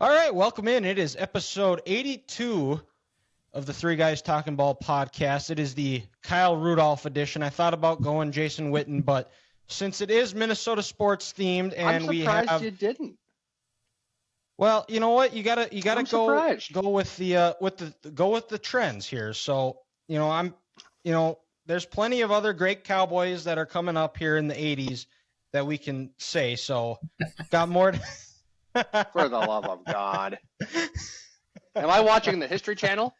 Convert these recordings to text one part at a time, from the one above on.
All right, welcome in. It is episode 82 of the Three Guys Talking Ball podcast. It is the Kyle Rudolph edition. I thought about going Jason Witten, but since it is Minnesota sports themed, and I'm surprised you didn't. Well, you know what? You gotta go with the trends here. So there's plenty of other great Cowboys that are coming up here in the 80s that we can say. So got more. For the love of God. Am I watching the History Channel?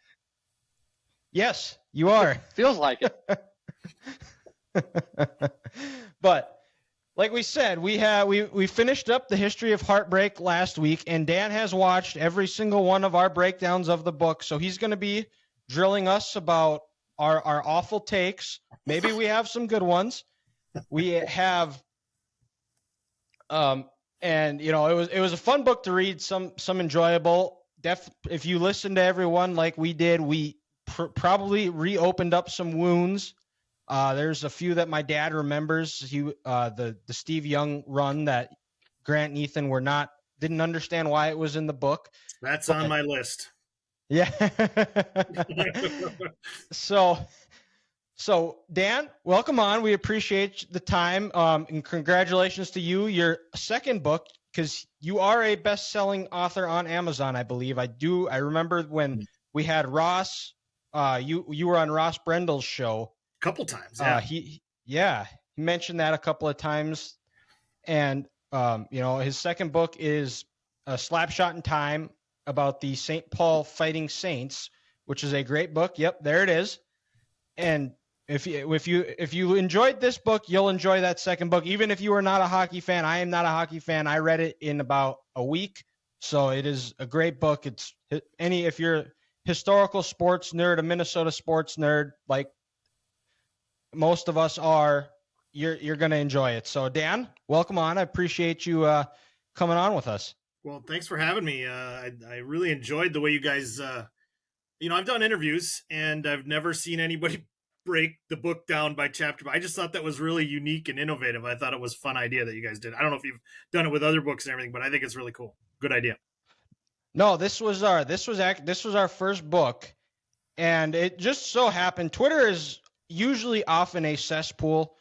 Yes, you are. Feels like it. But like we said, we finished up the history of Heartbreak last week, and Dan has watched every single one of our breakdowns of the book. So he's going to be drilling us about our awful takes. Maybe we have some good ones. We have and it was a fun book to read, some enjoyable. If you listen to everyone like we did, we probably reopened up some wounds. There's a few that my dad remembers. The Steve Young run that Grant and Ethan didn't understand why it was in the book. That's on my list. Yeah. So Dan, welcome on. We appreciate the time, and congratulations to you. Your second book, because you are a best-selling author on Amazon, I believe. I remember when we had Ross. You were on Ross Brendel's show a couple times. Yeah. He mentioned that a couple of times, and his second book is a Slapshot in Time about the St. Paul Fighting Saints, which is a great book. Yep, there it is. And if you enjoyed this book, you'll enjoy that second book. Even if you are not a hockey fan, I am not a hockey fan. I read it in about a week, so it is a great book. If you're a historical sports nerd, a Minnesota sports nerd, like most of us are, you're going to enjoy it. So Dan, welcome on. I appreciate you coming on with us. Well, thanks for having me. I really enjoyed the way you guys. I've done interviews and I've never seen anybody break the book down by chapter. I just thought that was really unique and innovative. I thought it was a fun idea that you guys did. I don't know if you've done it with other books and everything, but I think it's really cool. Good idea. No, this was our first book, and it just so happened Twitter is usually often a cesspool,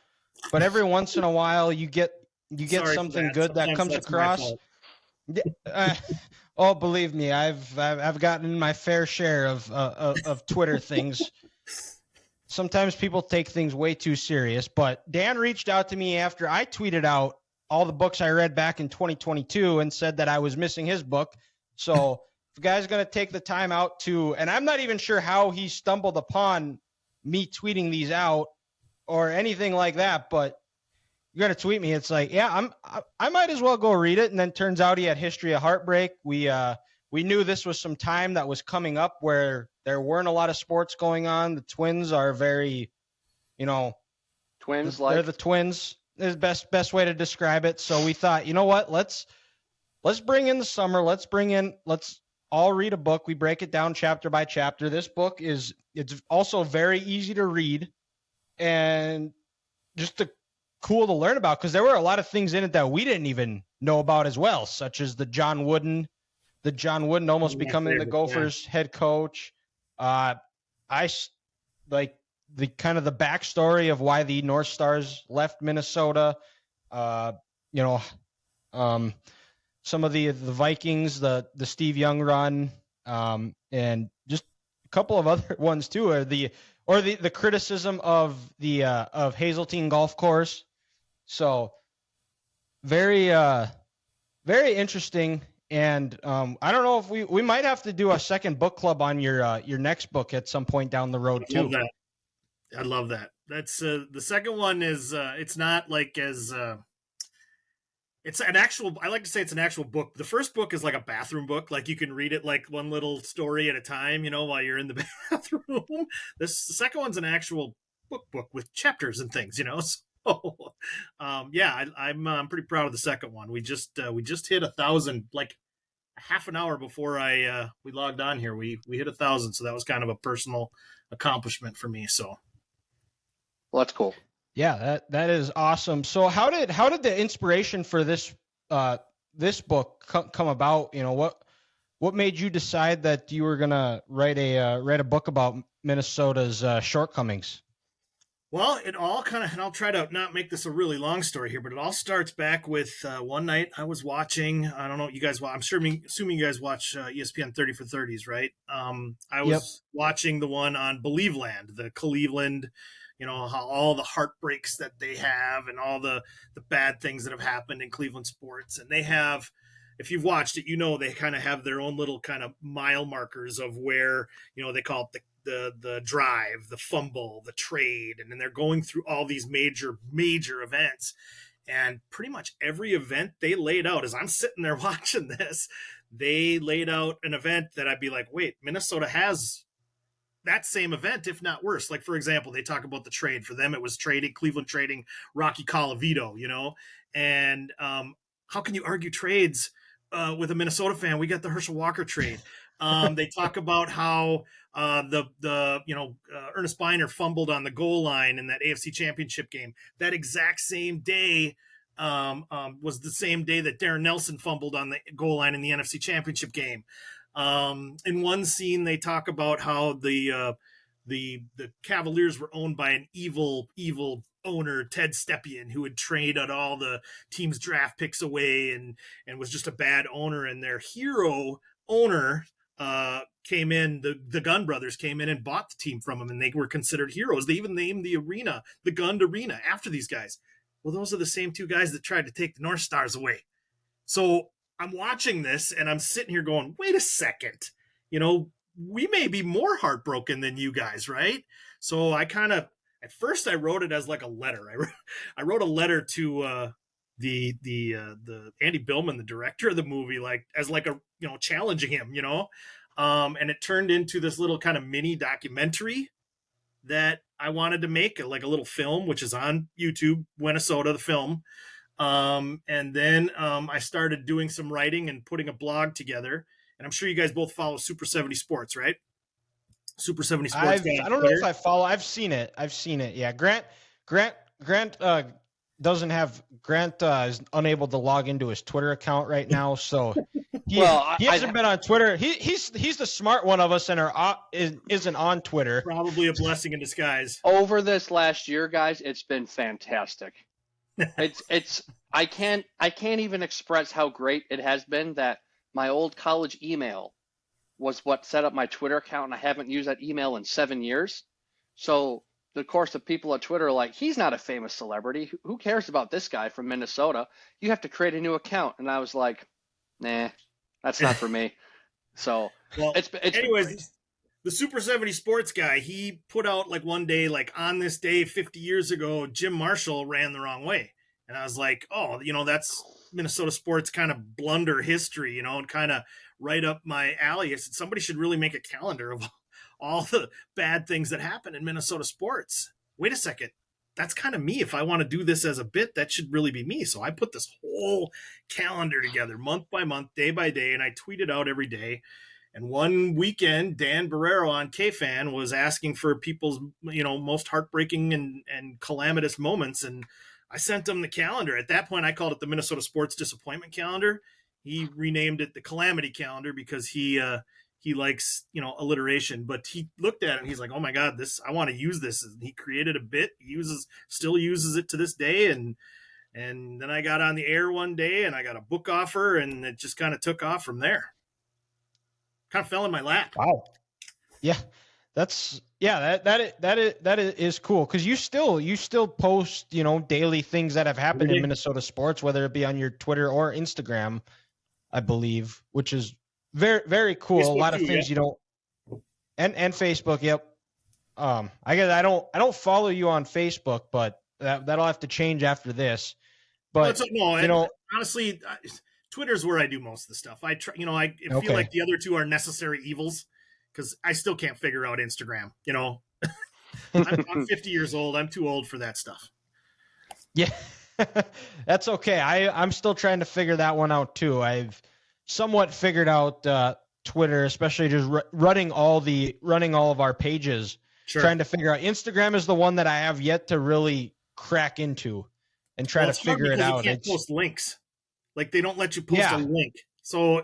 but every once in a while you get something good that comes across. Oh, believe me, I've gotten my fair share of Twitter things. Sometimes people take things way too serious, but Dan reached out to me after I tweeted out all the books I read back in 2022 and said that I was missing his book. So if the guy's going to take the time out and I'm not even sure how he stumbled upon me tweeting these out or anything like that, but you're going to tweet me. It's like, yeah, I might as well go read it. And then turns out he had History of Heartbreak. We knew this was some time that was coming up where there weren't a lot of sports going on. The Twins are very, Twins they're the Twins is best way to describe it. So we thought, you know what, let's bring in the summer. Let's all read a book. We break it down chapter by chapter. This book it's also very easy to read and just cool to learn about, because there were a lot of things in it that we didn't even know about as well, such as the John Wooden almost becoming the Gophers head coach. I like the kind of the backstory of why the North Stars left Minnesota. Some of the Vikings, the Steve Young run, and just a couple of other ones too, or the criticism of the of Hazeltine Golf Course. So very interesting. And I don't know if we might have to do a second book club on your next book at some point down the road too. I love that. That's the second one is it's not like as it's an actual. I like to say it's an actual book. The first book is like a bathroom book, like you can read it like one little story at a time, while you're in the bathroom. The second one's an actual book with chapters and things, So, I'm pretty proud of the second one. We just hit 1,000 like a half an hour before we logged on here. We hit 1,000, so that was kind of a personal accomplishment for me. So, well, that's cool. Yeah, that is awesome. So how did the inspiration for this book come about? what made you decide that you were gonna write a book about Minnesota's shortcomings? Well, it all kind of, and I'll try to not make this a really long story here, but it all starts back with one night I was watching, I don't know what you guys watch, assuming you guys watch ESPN 30 for 30s, right? I was watching the one on Believe Land, the Cleveland, how all the heartbreaks that they have and all the bad things that have happened in Cleveland sports. And they have, if you've watched it, they kind of have their own little kind of mile markers of where, they call it the drive, the fumble, the trade, and then they're going through all these major events. And pretty much every event they laid out, as I'm sitting there watching this, they laid out an event that I'd be like, wait, Minnesota has that same event, if not worse. Like, for example, they talk about the trade. For them, it was Cleveland trading Rocky Colavito, and how can you argue trades with a Minnesota fan? We got the Herschel Walker trade. They talk about how Ernest Biner fumbled on the goal line in that AFC Championship game. That exact same day was the same day that Darren Nelson fumbled on the goal line in the NFC Championship game. In one scene, they talk about how the Cavaliers were owned by an evil owner, Ted Stepien, who had traded all the team's draft picks away and was just a bad owner. And their hero owner came in, the Gunn brothers came in and bought the team from them, and they were considered heroes. They even named the arena the Gunn Arena after these guys. Well, those are the same two guys that tried to take the North Stars away. So I'm watching this and I'm sitting here going, wait a second, we may be more heartbroken than you guys, right? So I kind of, at first I wrote it as like a letter. I wrote a letter to the Andy Billman, the director of the movie, like as like a, challenging him, and it turned into this little kind of mini documentary that I wanted to make, like a little film, which is on YouTube, Whenesota, the film. And then I started doing some writing and putting a blog together. And I'm sure you guys both follow Super 70 Sports, right? Super 70 Sports. I don't know if I follow. I've seen it. Yeah. Grant doesn't have, Grant is unable to log into his Twitter account right now. So he hasn't been on Twitter. He's the smart one of us and isn't on Twitter. Probably a blessing in disguise. Over this last year, guys, it's been fantastic. I can't even express how great it has been that my old college email was what set up my Twitter account, and I haven't used that email in 7 years. So of course the people at Twitter are like, he's not a famous celebrity. Who cares about this guy from Minnesota? You have to create a new account. And I was like, nah, that's not for me. So anyways, the Super 70 Sports guy, he put out like one day, like on this day 50 years ago, Jim Marshall ran the wrong way. And I was like, oh, that's Minnesota sports kind of blunder history, and kind of right up my alley. I said, somebody should really make a calendar of all the bad things that happen in Minnesota sports. Wait a second. That's kind of me. If I want to do this as a bit, that should really be me. So I put this whole calendar together month by month, day by day, and I tweeted out every day. And one weekend, Dan Barrero on KFan was asking for people's, most heartbreaking and calamitous moments. And I sent him the calendar. At that point, I called it the Minnesota Sports Disappointment Calendar. He renamed it the Calamity Calendar because he likes, alliteration. But he looked at it and he's like, oh my God, I want to use this. And he created a bit. He still uses it to this day. And then I got on the air one day and I got a book offer, and it just kind of took off from there. Kind of fell in my lap. Wow. Yeah. That is cool, because you still post daily things that have happened in Minnesota sports, whether it be on your Twitter or Instagram, I believe, which is very, very cool. Facebook a lot too, of things you don't, and Facebook. Yep. I guess I don't follow you on Facebook, but that'll have to change after this. But honestly, Twitter's where I do most of the stuff. I try, I feel like the other two are necessary evils, because I still can't figure out Instagram. I'm 50 years old. I'm too old for that stuff. Yeah, that's okay. I'm still trying to figure that one out too. I've somewhat figured out Twitter, especially just running all of our pages. Sure. Trying to figure out Instagram is the one that I have yet to really crack into and try to figure it out. You can't post links. Like, they don't let you post a link. So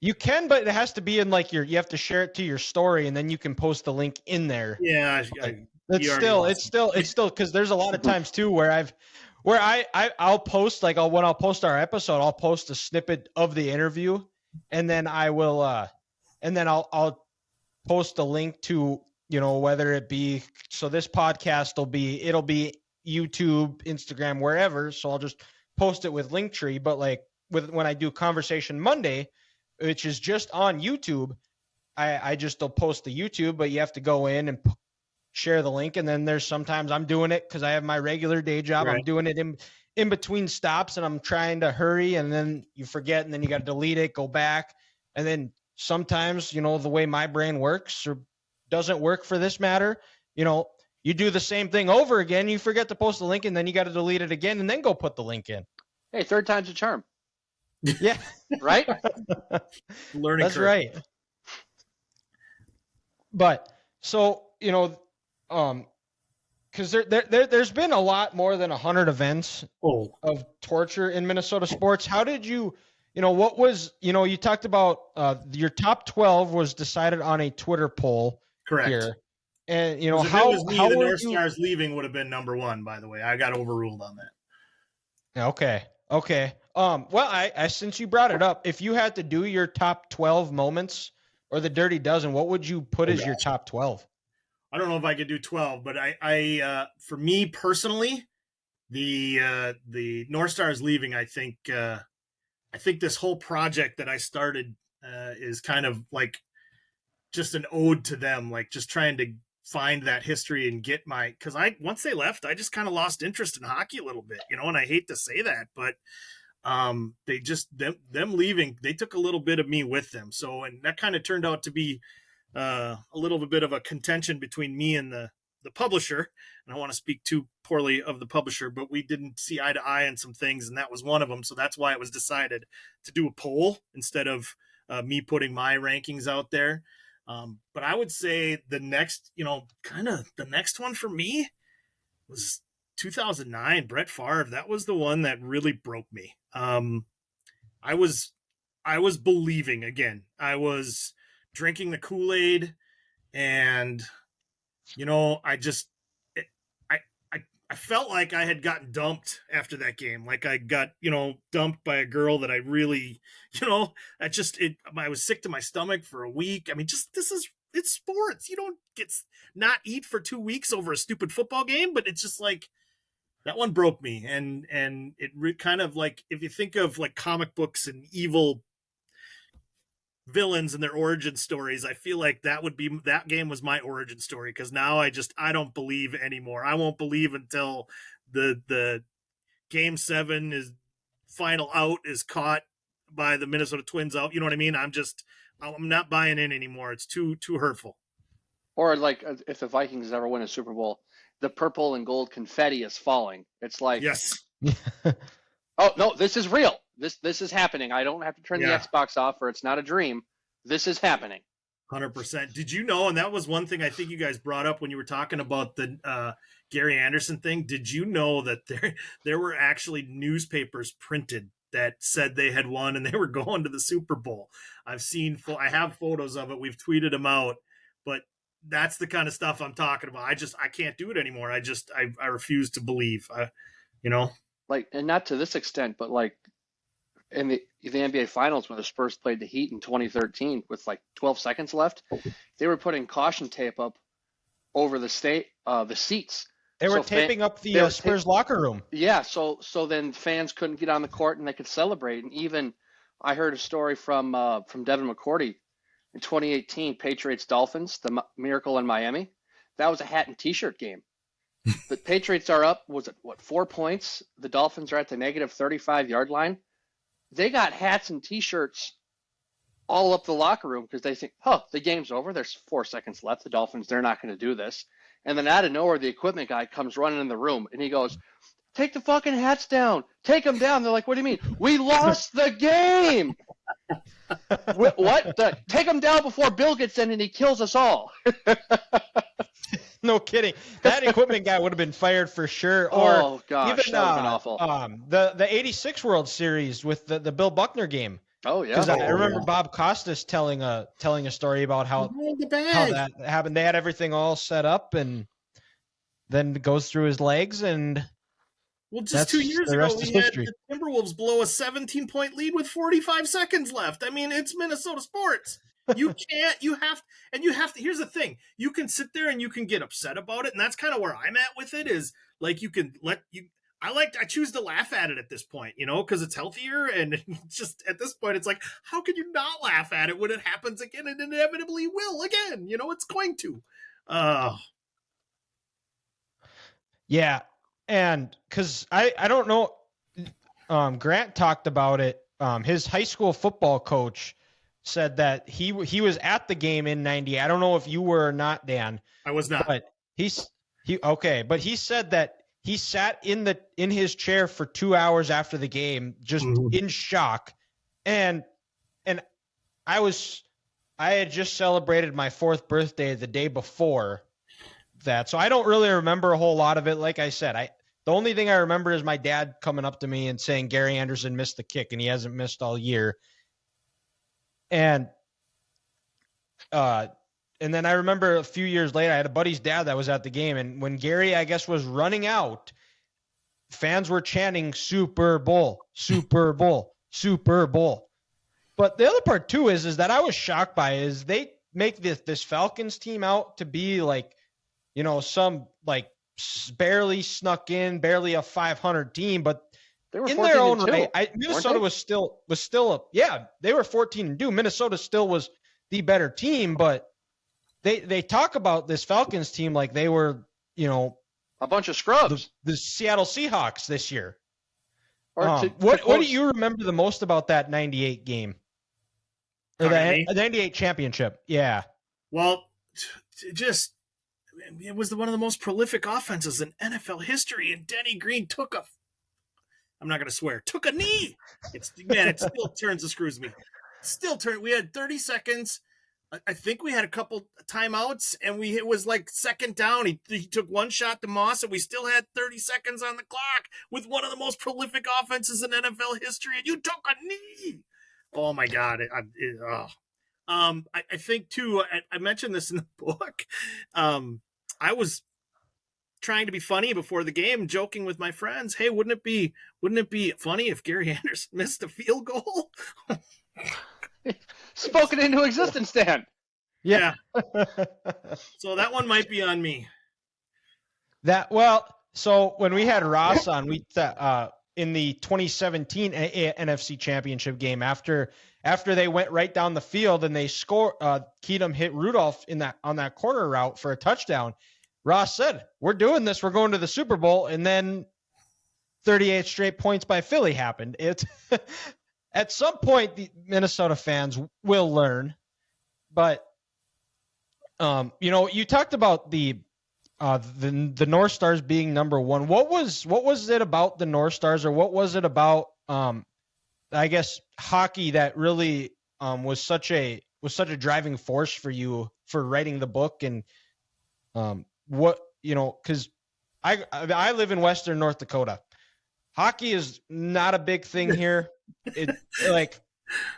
You can, but it has to be in like you have to share it to your story, and then you can post the link in there. Yeah, It's still because there's a lot of times too where I'll post like when I'll post our episode, I'll post a snippet of the interview, and then I'll post a link to, whether it be, so this podcast it'll be YouTube, Instagram, wherever. So I'll just post it with Linktree, but like when I do Conversation Monday, which is just on YouTube, I'll post the YouTube, but you have to go in and share the link. And then there's sometimes I'm doing it because I have my regular day job. Right. I'm doing it in between stops, and I'm trying to hurry, and then you forget, and then you got to delete it, go back. And then sometimes, the way my brain works or doesn't work for this matter, you do the same thing over again, you forget to post the link, and then you got to delete it again and then go put the link in. Hey, third time's a charm. Yeah. Right? Learning That's curve. Right. But so, because there's been a lot more than 100 events of torture in Minnesota sports. How did you, what was, you talked about your top 12 was decided on a Twitter poll. Correct. Here. And, if how it was me, the North Stars leaving would have been number one, by the way. I got overruled on that. Okay. Well, I since you brought it up, if you had to do your top 12 moments or the Dirty Dozen, what would you put as your top 12? I don't know if I could do 12, but I for me personally, the North Stars leaving, I think this whole project that I started is kind of like just an ode to them, like just trying to find that history and get because once they left, I just kind of lost interest in hockey a little bit, and I hate to say that, but they just them leaving, they took a little bit of me with them. So, and that kind of turned out to be a little bit of a contention between me and the publisher. And I don't want to speak too poorly of the publisher, but we didn't see eye to eye on some things, and that was one of them. So that's why it was decided to do a poll instead of me putting my rankings out there. But I would say the next, the next one for me was 2009, Brett Favre. That was the one that really broke me. I was believing again. I was drinking the Kool-Aid, and, I felt like I had gotten dumped after that game. Like I got, dumped by a girl that I really, I was sick to my stomach for a week. I mean, it's sports. You don't not eat for 2 weeks over a stupid football game, but it's just like, that one broke me. And it kind of like, if you think of like comic books and evil villains and their origin stories, I feel like that game was my origin story, because now I don't believe anymore. I won't believe until the game 7 is final out is caught by the Minnesota Twins out. You know what I mean? I'm not buying in anymore. It's too hurtful. Or like if the Vikings ever win a Super Bowl, the purple and gold confetti is falling. It's like, yes. Oh no, this is real. This is happening. I don't have to turn the Xbox off, or it's not a dream. This is happening. 100%. Did you know, and that was one thing I think you guys brought up when you were talking about the Gary Anderson thing. Did you know that there were actually newspapers printed that said they had won and they were going to the Super Bowl? I have photos of it. We've tweeted them out, but that's the kind of stuff I'm talking about. I can't do it anymore. I refuse to believe, like, and not to this extent, but like in the NBA Finals when the Spurs played the Heat in 2013 with like 12 seconds left, they were putting caution tape up over the seats. They were taping up the Spurs locker room. Yeah, so then fans couldn't get on the court and they could celebrate. And even I heard a story from Devin McCourty in 2018, Patriots Dolphins, the Miracle in Miami. That was a hat and T-shirt game. The Patriots are up, 4 points? The Dolphins are at the negative 35-yard line. They got hats and T-shirts all up the locker room because they think, the game's over. There's 4 seconds left. The Dolphins, they're not going to do this. And then out of nowhere, the equipment guy comes running in the room, and he goes, take the fucking hats down. Take them down. They're like, what do you mean? We lost the game. What? Take them down before Bill gets in and he kills us all. No kidding. That equipment guy would have been fired for sure. Or oh gosh, even that would have been awful. The '86 World Series with the Bill Buckner game. Oh yeah. Because I remember yeah. Bob Costas telling a story about how The bag. that happened. They had everything all set up, and then it goes through his legs, and Well, just that's 2 years the ago, rest we is had history. the Timberwolves blow a 17-point lead with 45 seconds left. I mean, it's Minnesota sports. You can't, you have to, here's the thing. You can sit there and you can get upset about it. And that's kind of where I'm at with it is like, you can I choose to laugh at it at this point, because it's healthier. And it's just at this point, it's like, how can you not laugh at it when it happens again? And inevitably will again, it's going to. Yeah, and because I don't know, Grant talked about it. His high school football coach said that he was at the game in '90. I don't know if you were or not, Dan. I was not. But but he said that he sat in his chair for 2 hours after the game, just in shock, and I had just celebrated my 4th birthday the day before that, so I don't really remember a whole lot of it. Like I said, the only thing I remember is my dad coming up to me and saying Gary Anderson missed the kick, and he hasn't missed all year. And then I remember a few years later, I had a buddy's dad that was at the game, and when Gary, I guess, was running out, fans were chanting Super Bowl, Super Bowl, Super Bowl. But the other part too is that I was shocked by is they make this Falcons team out to be like, some like barely snuck in, barely a 500 team, but They were in their own 14-2, right, Minnesota was still they were 14-2. Minnesota still was the better team, but they talk about this Falcons team like they were, a bunch of scrubs. the Seattle Seahawks this year. Or What do you remember the most about that 98 game? Or the 98 championship? Yeah. Well, it was one of the most prolific offenses in NFL history, and Denny Green I'm not going to swear, took a knee. It still turns and screws me. We had 30 seconds. I think we had a couple timeouts, and it was like second down. He took one shot to Moss, and we still had 30 seconds on the clock with one of the most prolific offenses in NFL history, and you took a knee. Oh my God. I think too, I mentioned this in the book. I was trying to be funny before the game, joking with my friends. Hey, wouldn't it be funny if Gary Anderson missed a field goal? Spoken into existence, Dan. Yeah. So that one might be on me. So when we had Ross on, in the 2017 NFC Championship game, after they went right down the field and they score, Keatum hit Rudolph on that corner route for a touchdown. Ross said, "We're doing this. We're going to the Super Bowl." And then 38 straight points by Philly happened. It's at some point the Minnesota fans will learn, but you talked about the North Stars being number one. What was it about the North Stars, or what was it about I guess hockey that really was such a driving force for you for writing the book? And because I live in Western North Dakota. Hockey is not a big thing here.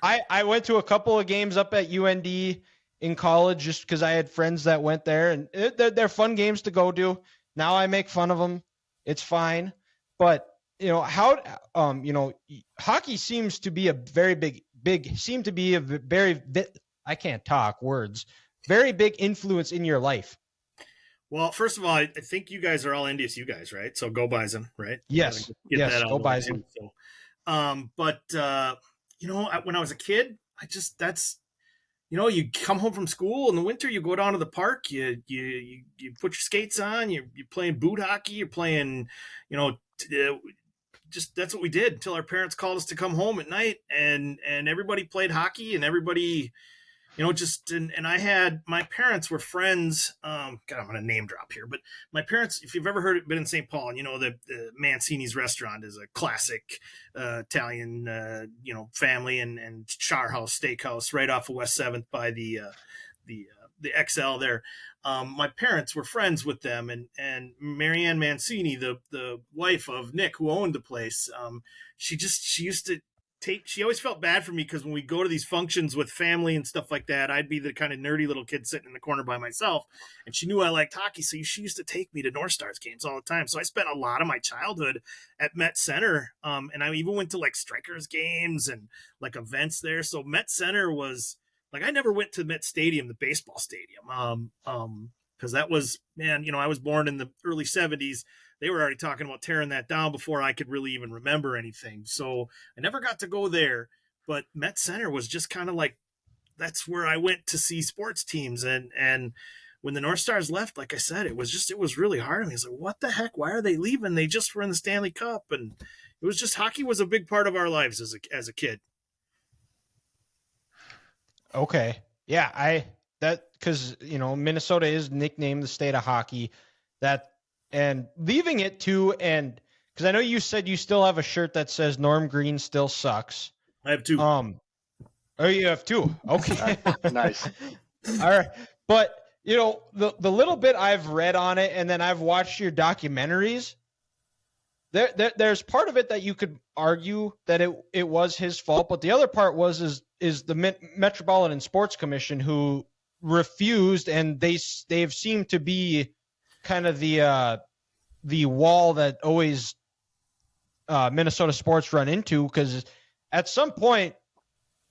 I went to a couple of games up at UND in college just because I had friends that went there, and they're fun games to go to. Now I make fun of them. It's fine. But, hockey seems to be a very I can't talk words, very big influence in your life. Well, first of all, I think you guys are all NDSU guys, right? So go Bison, right? Yes. Yes, go Bison. So, when I was a kid, you come home from school in the winter, you go down to the park, you put your skates on, you're playing boot hockey, you're playing, just that's what we did until our parents called us to come home at night, and everybody played hockey, and everybody, and I had, my parents were friends. God, I'm going to name drop here, but my parents, if you've ever been in St. Paul, the Mancini's restaurant is a classic Italian, family and Char House Steakhouse right off of West 7th by the XL there. My parents were friends with them, and Marianne Mancini, the wife of Nick, who owned the place, she used to she always felt bad for me because when we go to these functions with family and stuff like that, I'd be the kind of nerdy little kid sitting in the corner by myself. And she knew I liked hockey, so she used to take me to North Stars games all the time. So I spent a lot of my childhood at Met Center. And I even went to like Strikers games and like events there. So Met Center was like, I never went to Met Stadium, the baseball stadium. Because that was, man, I was born in the early 70s. They were already talking about tearing that down before I could really even remember anything. So I never got to go there. But Met Center was just kind of like, that's where I went to see sports teams. And when the North Stars left, like I said, it was really hard on me. I was like, what the heck? Why are they leaving? They just were in the Stanley Cup. And it was just, hockey was a big part of our lives as a kid. Okay. Yeah, because Minnesota is nicknamed the state of hockey. And leaving it to, and because I know you said you still have a shirt that says Norm Green still sucks. I have two. Oh, you have two. Okay. Nice. All right. But the little bit I've read on it, and then I've watched your documentaries. There's part of it that you could argue that it was his fault, but the other part is the Metropolitan Sports Commission who refused, and they've seemed to be kind of the wall that always Minnesota sports run into, because at some point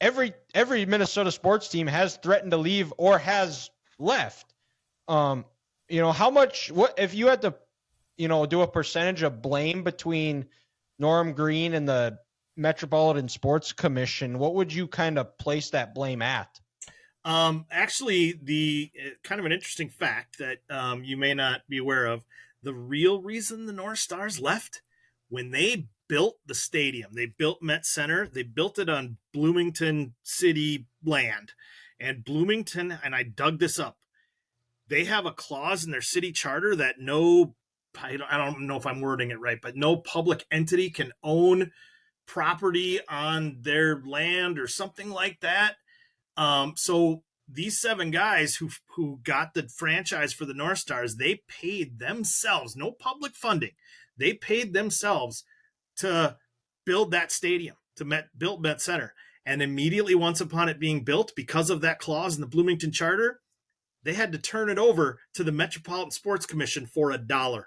every Minnesota sports team has threatened to leave or has left. How much, what if you had to do a percentage of blame between Norm Green and the Metropolitan Sports Commission, what would you kind of place that blame at? Actually, the kind of an interesting fact that you may not be aware of, the real reason the North Stars left, when they built the stadium, they built Met Center, they built it on Bloomington city land. And Bloomington, and I dug this up, they have a clause in their city charter that I don't know if I'm wording it right, but no public entity can own property on their land or something like that. So these 7 guys who got the franchise for the North Stars, they paid themselves, no public funding. They paid themselves to build that stadium, build Met Center. And immediately once upon it being built, because of that clause in the Bloomington Charter, they had to turn it over to the Metropolitan Sports Commission for $1.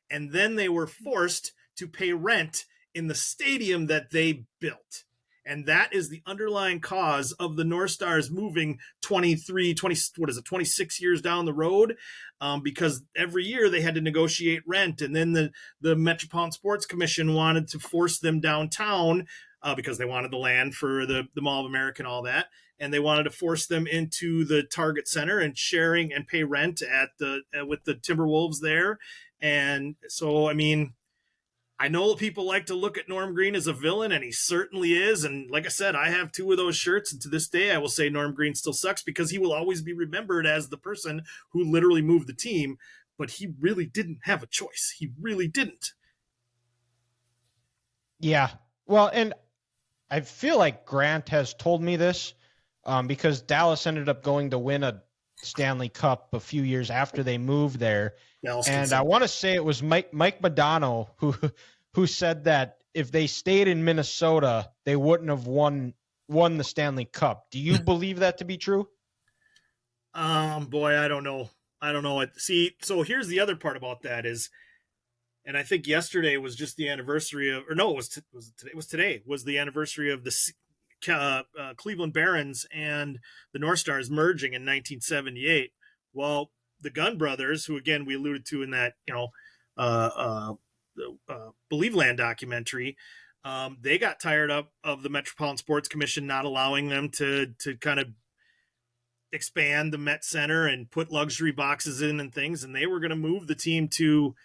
And then they were forced to pay rent in the stadium that they built. And that is the underlying cause of the North Stars moving 26 years down the road, because every year they had to negotiate rent. And then the Metropolitan Sports Commission wanted to force them downtown because they wanted the land for the Mall of America and all that. And they wanted to force them into the Target Center and sharing and pay rent with the Timberwolves there. And so, I mean, I know people like to look at Norm Green as a villain, and he certainly is. And like I said, I have 2 of those shirts, and to this day, I will say Norm Green still sucks, because he will always be remembered as the person who literally moved the team, but he really didn't have a choice. He really didn't. Yeah. Well, and I feel like Grant has told me this, because Dallas ended up going to win a Stanley Cup a few years after they moved there. And I want to say it was Mike Modano who said that if they stayed in Minnesota, they wouldn't have won the Stanley Cup. Do you believe that to be true? Boy, I don't know. See, so here's the other part about that is, and I think yesterday was just the anniversary of, or no, it was today was the anniversary of the Cleveland Barons and the North Stars merging in 1978. Well, the Gunn brothers, who again we alluded to in that Believe Land documentary, they got tired of the Metropolitan Sports Commission not allowing them to kind of expand the Met Center and put luxury boxes in and things, and they were going to move the team to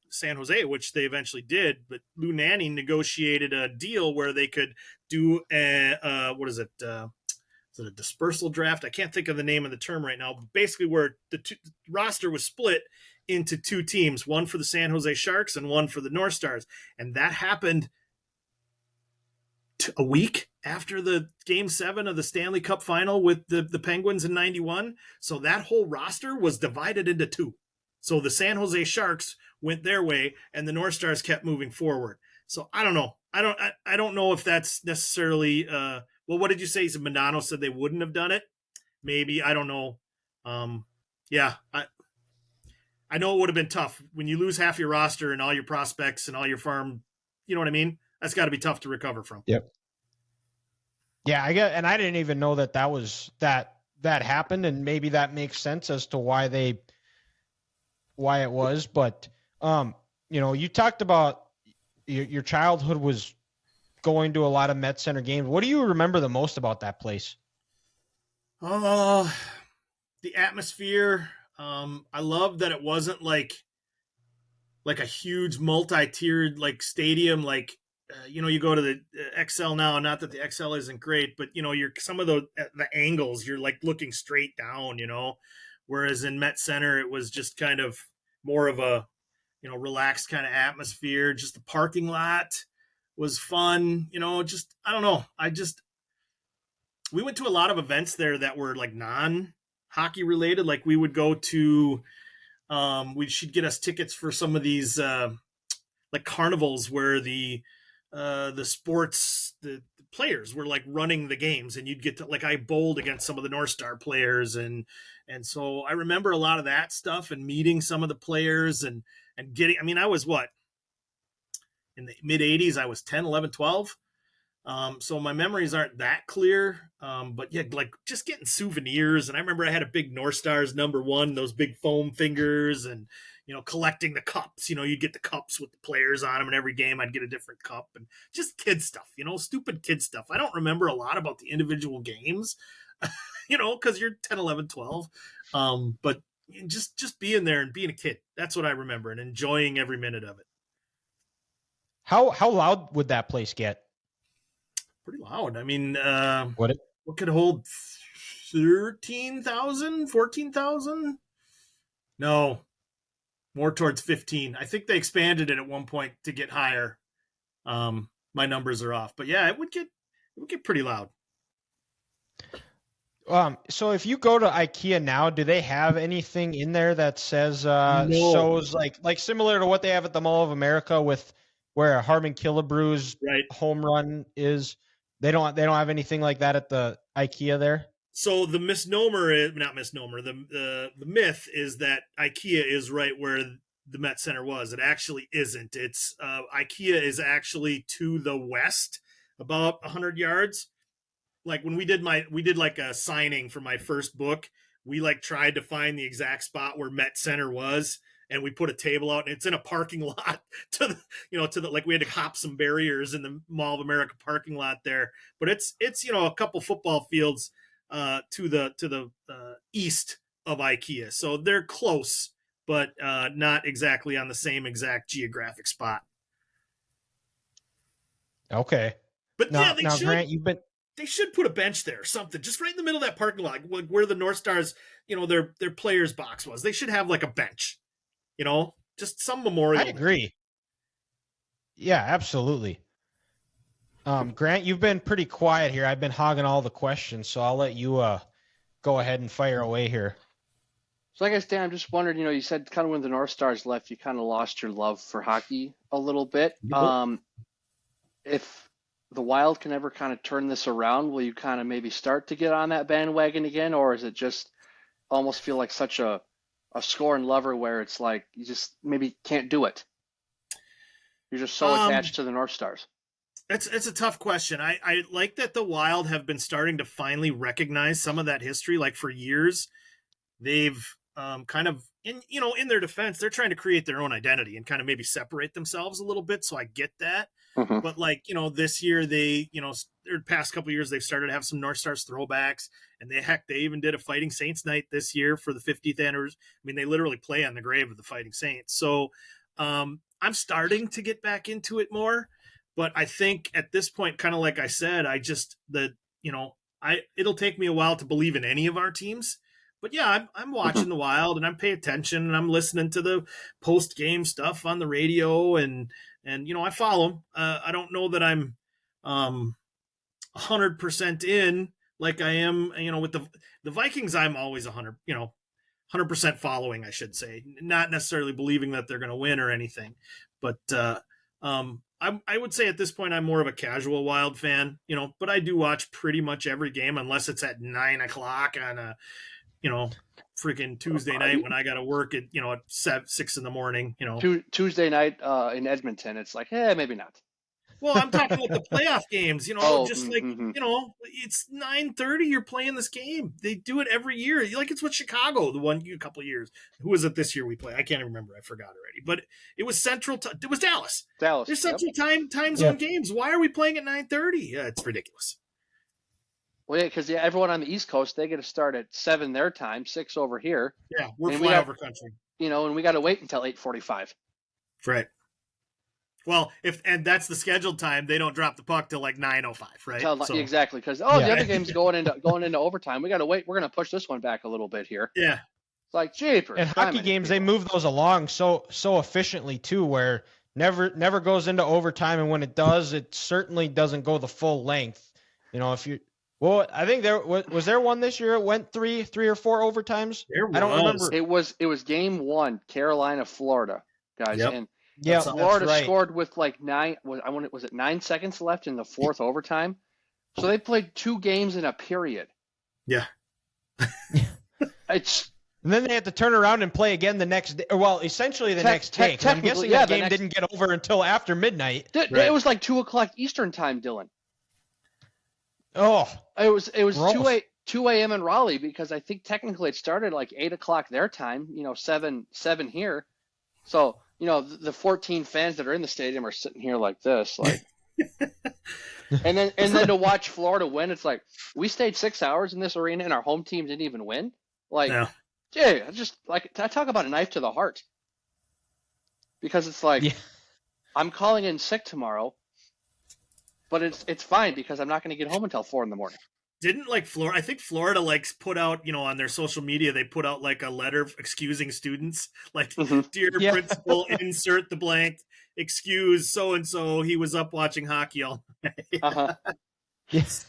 San Jose, which they eventually did. But Lou Nanne negotiated a deal where they could do is it a dispersal draft? I can't think of the name of the term right now. But basically, where the roster was split into 2 teams, one for the San Jose Sharks and one for the North Stars. And that happened a week after the Game 7 of the Stanley Cup final with the Penguins in 91. So that whole roster was divided into 2. So the San Jose Sharks went their way and the North Stars kept moving forward. So I don't know. I don't know if that's necessarily. Well, what did you say? So Manano said they wouldn't have done it. Maybe, I don't know. Yeah, I know it would have been tough when you lose half your roster and all your prospects and all your farm. You know what I mean? That's got to be tough to recover from. Yep. Yeah, I didn't even know that happened, and maybe that makes sense as to why it was. But you talked about your childhood was going to a lot of Met Center games. What do you remember the most about that place? The atmosphere. I love that it wasn't like a huge multi-tiered like stadium. Like, you go to the XL now. Not that the XL isn't great, but you're some of the angles. You're like looking straight down. Whereas in Met Center, it was just kind of more of a relaxed kind of atmosphere. Just the parking lot was fun. Just I don't know. We went to a lot of events there that were like non-hockey related. Like we would go to, she'd get us tickets for some of these like carnivals where the sports the players were like running the games, and you'd get to, like, I bowled against some of the North Star players, and so I remember a lot of that stuff and meeting some of the players and getting. I mean, I was what, in the mid 80s. I was 10, 11, 12. So my memories aren't that clear. But yeah, like just getting souvenirs. And I remember I had a big North Stars #1, those big foam fingers, and, collecting the cups. You'd get the cups with the players on them, and every game I'd get a different cup, and just kid stuff, stupid kid stuff. I don't remember a lot about the individual games, because you're 10, 11, 12. But just being there and being a kid, that's what I remember, and enjoying every minute of it. How loud would that place get? Pretty loud. I mean, what could hold 13,000, 14,000? No, more towards 15. I think they expanded it at one point to get higher. My numbers are off, but yeah, it would get pretty loud. So if you go to IKEA now, do they have anything in there that says No. shows like similar to what they have at the Mall of America with where Harmon Killebrew's home run is? They don't have anything like that at the IKEA there? So the misnomer is not misnomer. The myth is that IKEA is right where the Met Center was. It actually isn't. It's IKEA is actually to the west, about 100 yards. Like when we did like a signing for my first book, we like tried to find the exact spot where Met Center was, and we put a table out, and it's in a parking lot to the like we had to hop some barriers in the Mall of America parking lot there. But it's a couple football fields to the east of IKEA, so they're close, but not exactly on the same exact geographic spot. Okay. But now, Grant, they should put a bench there or something, just right in the middle of that parking lot, where the North Stars, their players box was. They should have like a bench, just some memorial. I agree. Yeah, absolutely. Grant, you've been pretty quiet here. I've been hogging all the questions, so I'll let you go ahead and fire away here. So I guess, Dan, I'm just wondering, you said kind of when the North Stars left, you kind of lost your love for hockey a little bit. If the Wild can ever kind of turn this around, will you kind of maybe start to get on that bandwagon again, or is it just almost feel like such a scorn lover where it's like you just maybe can't do it? You're just so attached to the North Stars. It's a tough question. I like that the Wild have been starting to finally recognize some of that history. Like for years, they've kind of in their defense, they're trying to create their own identity and kind of maybe separate themselves a little bit. So I get that. Mm-hmm. But this year they, their past couple of years, they've started to have some North Stars throwbacks, and they even did a Fighting Saints night this year for the 50th anniversary. I mean, they literally play on the grave of the Fighting Saints. So I'm starting to get back into it more, but I think at this point, kind of like I said, it'll take me a while to believe in any of our teams. But yeah, I'm watching the Wild, and I'm paying attention, and I'm listening to the post game stuff on the radio, and I follow them. I don't know that I'm 100% in like I am, with the Vikings. I'm always 100% following, I should say, not necessarily believing that they're going to win or anything. But I would say at this point I'm more of a casual Wild fan, but I do watch pretty much every game unless it's at 9:00 on a, freaking Tuesday night when I got to work at, at 6 in the morning, Tuesday night in Edmonton, it's like, maybe not. Well, I'm talking like the playoff games, just like, mm-hmm. It's 9:30. You're playing this game. They do it every year. Like it's what Chicago, a couple of years. Who was it this year we played? I can't even remember. I forgot already. But it was Central. It was Dallas. There's Central time zone games. Why are we playing at 9:30? Yeah, it's ridiculous. Well, yeah, because everyone on the East Coast, they get to start at 7 their time, 6 over here. Yeah, we're flyover country. And we got to wait until 8:45. Right. Well, and that's the scheduled time, they don't drop the puck till like 9:05, right? Exactly, because the other game's going into overtime. We got to wait. We're going to push this one back a little bit here. Yeah. It's like jeepers. And hockey games, they move those along so efficiently too, where never goes into overtime, and when it does, it certainly doesn't go the full length. I think there was one this year. It went three or four overtimes. I don't remember. It was game 1, Carolina, Florida, guys, and. Yeah, Florida right. scored with like 9 seconds left in the fourth overtime. So they played 2 games in a period. Yeah. And then they had to turn around and play again the next day. Well, essentially the next day. I'm guessing the game didn't get over until after midnight. It was like 2:00 Eastern time, Dylan. Oh. It was 2 a.m. in Raleigh, because I think technically it started like 8:00 their time, 7 here. So, the 14 fans that are in the stadium are sitting here like this, like, and then to watch Florida win, it's like, we stayed 6 hours in this arena and our home team didn't even win. Like, Jay, I talk about a knife to the heart, because it's like, I'm calling in sick tomorrow, but it's fine because I'm not going to get home until 4 in the morning. Didn't Florida? I think Florida put out, on their social media, they put out like a letter excusing students, like, dear principal, insert the blank, excuse so and so, he was up watching hockey all night. Yes,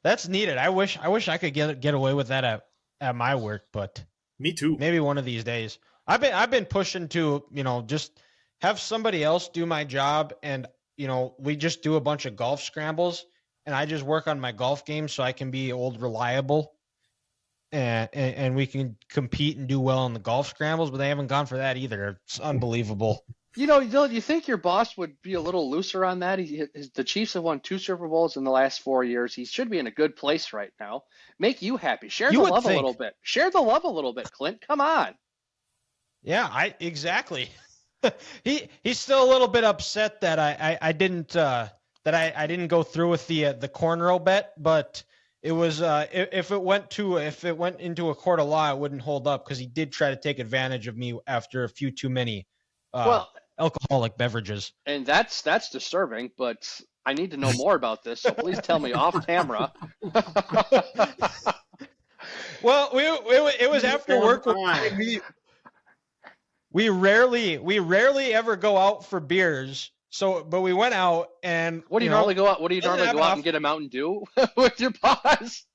that's needed. I wish I could get away with that at my work, but me too. Maybe one of these days. I've been pushing to just have somebody else do my job, and we just do a bunch of golf scrambles. And I just work on my golf game so I can be old reliable, and we can compete and do well in the golf scrambles, but they haven't gone for that either. It's unbelievable. Dylan, you think your boss would be a little looser on that? The Chiefs have won 2 Super Bowls in the last 4 years. He should be in a good place right now. Make you happy. Share the love a little bit. Share the love a little bit, Clint. Come on. Yeah, exactly. He's still a little bit upset that I didn't I didn't go through with the cornrow bet, but it was if it went into a court of law, it wouldn't hold up, because he did try to take advantage of me after a few too many alcoholic beverages. And that's disturbing, but I need to know more about this, so please tell me off camera. Well, it was after work. We rarely ever go out for beers. But we went out, and what do you normally go out? What do you normally go out and get a Mountain Dew with your boss?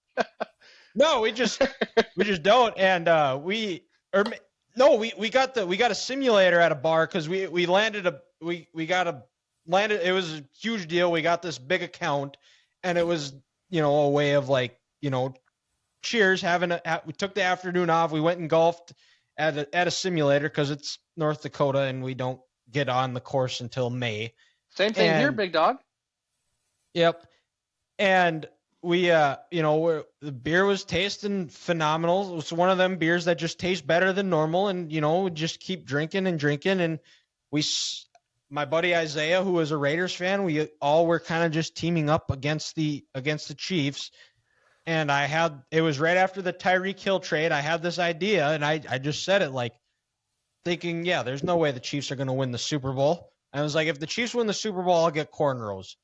No, we just don't. And we got a simulator at a bar, because we landed it was a huge deal. We got this big account, and it was a way of cheers. We took the afternoon off. We went and golfed at a simulator, because it's North Dakota and we don't get on the course until May. Same thing here, big dog. Yep. And we, the beer was tasting phenomenal. It was one of them beers that just tastes better than normal, and we just keep drinking. And my buddy Isaiah, who was a Raiders fan, we all were kind of just teaming up against the Chiefs. And it was right after the Tyreek Hill trade. I had this idea, and I just said it thinking, there's no way the Chiefs are going to win the Super Bowl. I was like, if the Chiefs win the Super Bowl, I'll get cornrows.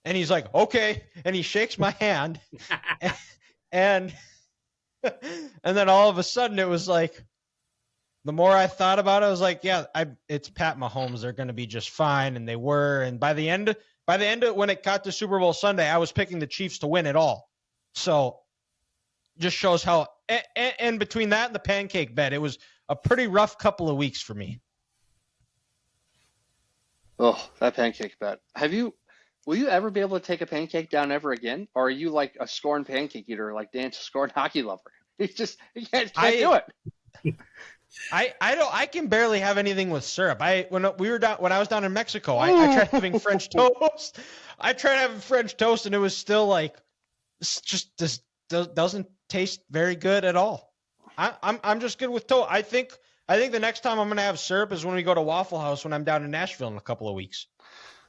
And he's like, okay. And he shakes my hand. and then all of a sudden it was like, the more I thought about it, I was like, it's Pat Mahomes. They're going to be just fine. And they were. And by the end of when it got to Super Bowl Sunday, I was picking the Chiefs to win it all. So just shows how, and between that and the pancake bet, it was a pretty rough couple of weeks for me. Oh, that pancake bet. Will you ever be able to take a pancake down ever again? Or are you like a scorned pancake eater, like Dan's a scorned hockey lover? You can't do I it. I can barely have anything with syrup. When I was down in Mexico, I Ooh. tried having French toast. I tried having French toast and it was still like just doesn't taste very good at all. I'm just good with toast. I think the next time I'm gonna have syrup is when we go to Waffle House when I'm down in Nashville in a couple of weeks.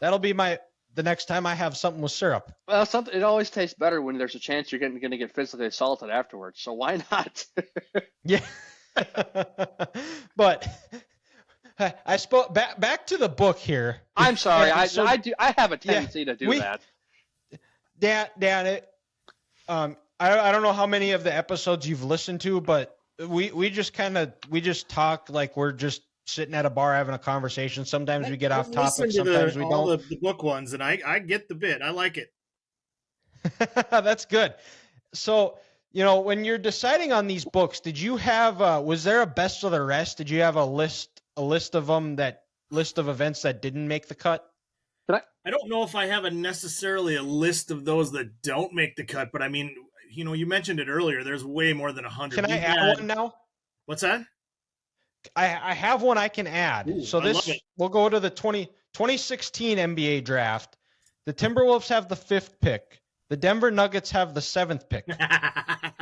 That'll be the next time I have something with syrup. Well, it always tastes better when there's a chance you're going to get physically assaulted afterwards. So why not? Yeah. But I spoke back to the book here. I'm sorry. So, I have a tendency to do we, that. Dan, I don't know how many of the episodes you've listened to, but we just talk like we're just sitting at a bar having a conversation. Sometimes we get off topic, sometimes we all don't. the book ones, and I get the bit. I like it. That's good. So, when you're deciding on these books, did you have was there a best of the rest? Did you have a list of them, list of events that didn't make the cut? I don't know if I have necessarily a list of those that don't make the cut, but I mean, you mentioned it earlier. There's way more than 100. Can I add one now? What's that? I have one I can add. Ooh, so we'll go to the 2016 NBA draft. The Timberwolves have the 5th pick. The Denver Nuggets have the 7th pick.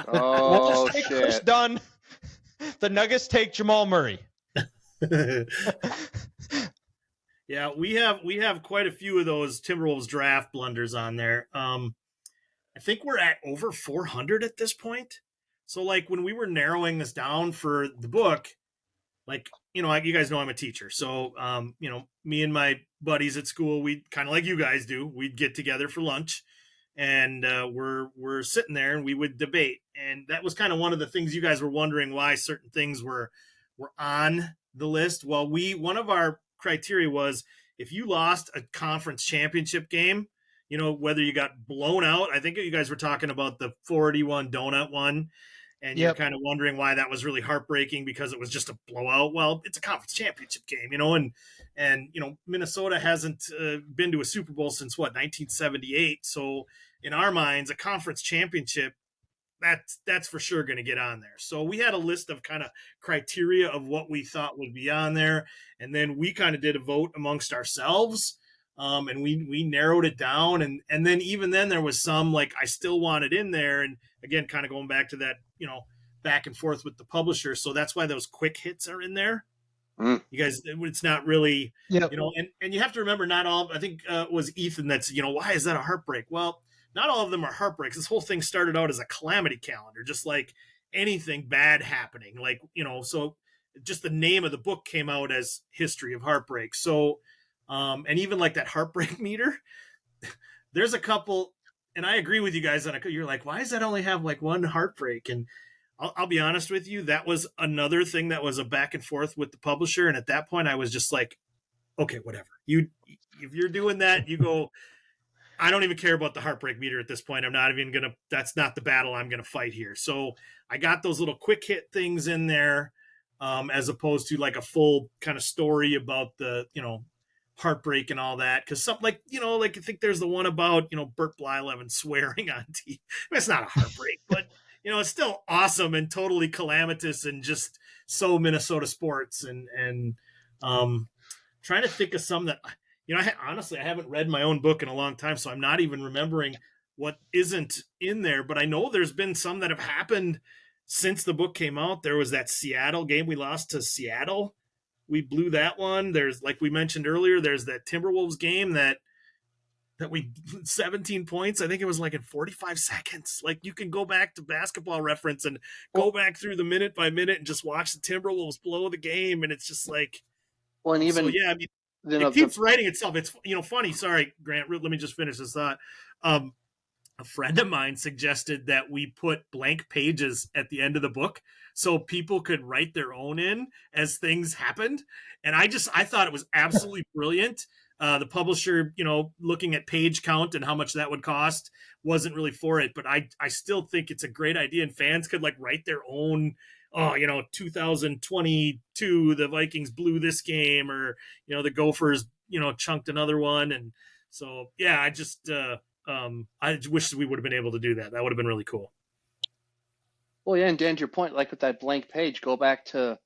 Oh, take shit. Chris Dunn. The Nuggets take Jamal Murray. Yeah, we have quite a few of those Timberwolves draft blunders on there. I think we're at over 400 at this point. So like when we were narrowing this down for the book, like, you guys know I'm a teacher. So, me and my buddies at school, we kind of like you guys do, we'd get together for lunch and we're sitting there and we would debate. And that was kind of one of the things you guys were wondering why certain things were on the list. Well, one of our criteria was if you lost a conference championship game, whether you got blown out. I think you guys were talking about the 41 donut one. And you're kind of wondering why that was really heartbreaking because it was just a blowout. Well, it's a conference championship game, and Minnesota hasn't been to a Super Bowl since 1978. So in our minds, a conference championship, that's for sure going to get on there. So we had a list of kind of criteria of what we thought would be on there. And then we kind of did a vote amongst ourselves. And we narrowed it down. And then even then there was some like I still wanted in there. And again, kind of going back to that, back and forth with the publisher. So that's why those quick hits are in there. You guys, it's not really, and you have to remember not all, I think it was Ethan that's, why is that a heartbreak? Well, not all of them are heartbreaks. This whole thing started out as a calamity calendar, just like anything bad happening. Like, so just the name of the book came out as History of Heartbreak. So, and even like that heartbreak meter, there's a couple, and I agree with you guys on you're like, why does that only have like one heartbreak? And I'll be honest with you, that was another thing that was a back and forth with the publisher. And at that point I was just like, okay, whatever. If you're doing that, you go, I don't even care about the heartbreak meter at this point. I'm not even going to, that's not the battle I'm going to fight here. So I got those little quick hit things in there, as opposed to like a full kind of story about the, heartbreak and all that. Cause something like, like I think there's the one about, Burt Blyleven swearing on TV. It's not a heartbreak, but it's still awesome and totally calamitous and just so Minnesota sports and trying to think of some that, honestly, I haven't read my own book in a long time, so I'm not even remembering what isn't in there, but I know there's been some that have happened since the book came out. There was that Seattle game we lost to Seattle. We blew that one. There's, like we mentioned earlier, there's that Timberwolves game that we 17 points. I think it was like in 45 seconds. Like you can go back to Basketball Reference and go back through the minute by minute and just watch the Timberwolves blow the game. And it's just like, well, and even, so, yeah, I mean, it keeps writing itself. It's, funny. Sorry, Grant, let me just finish this thought. A friend of mine suggested that we put blank pages at the end of the book so people could write their own in as things happened. And I thought it was absolutely brilliant. The publisher, looking at page count and how much that would cost wasn't really for it, but I still think it's a great idea and fans could like write their own, 2022, the Vikings blew this game, or, the Gophers chunked another one. And so, yeah, I just wish we would have been able to do that. That would have been really cool. Well, yeah, and Dan, to your point, like with that blank page, go back to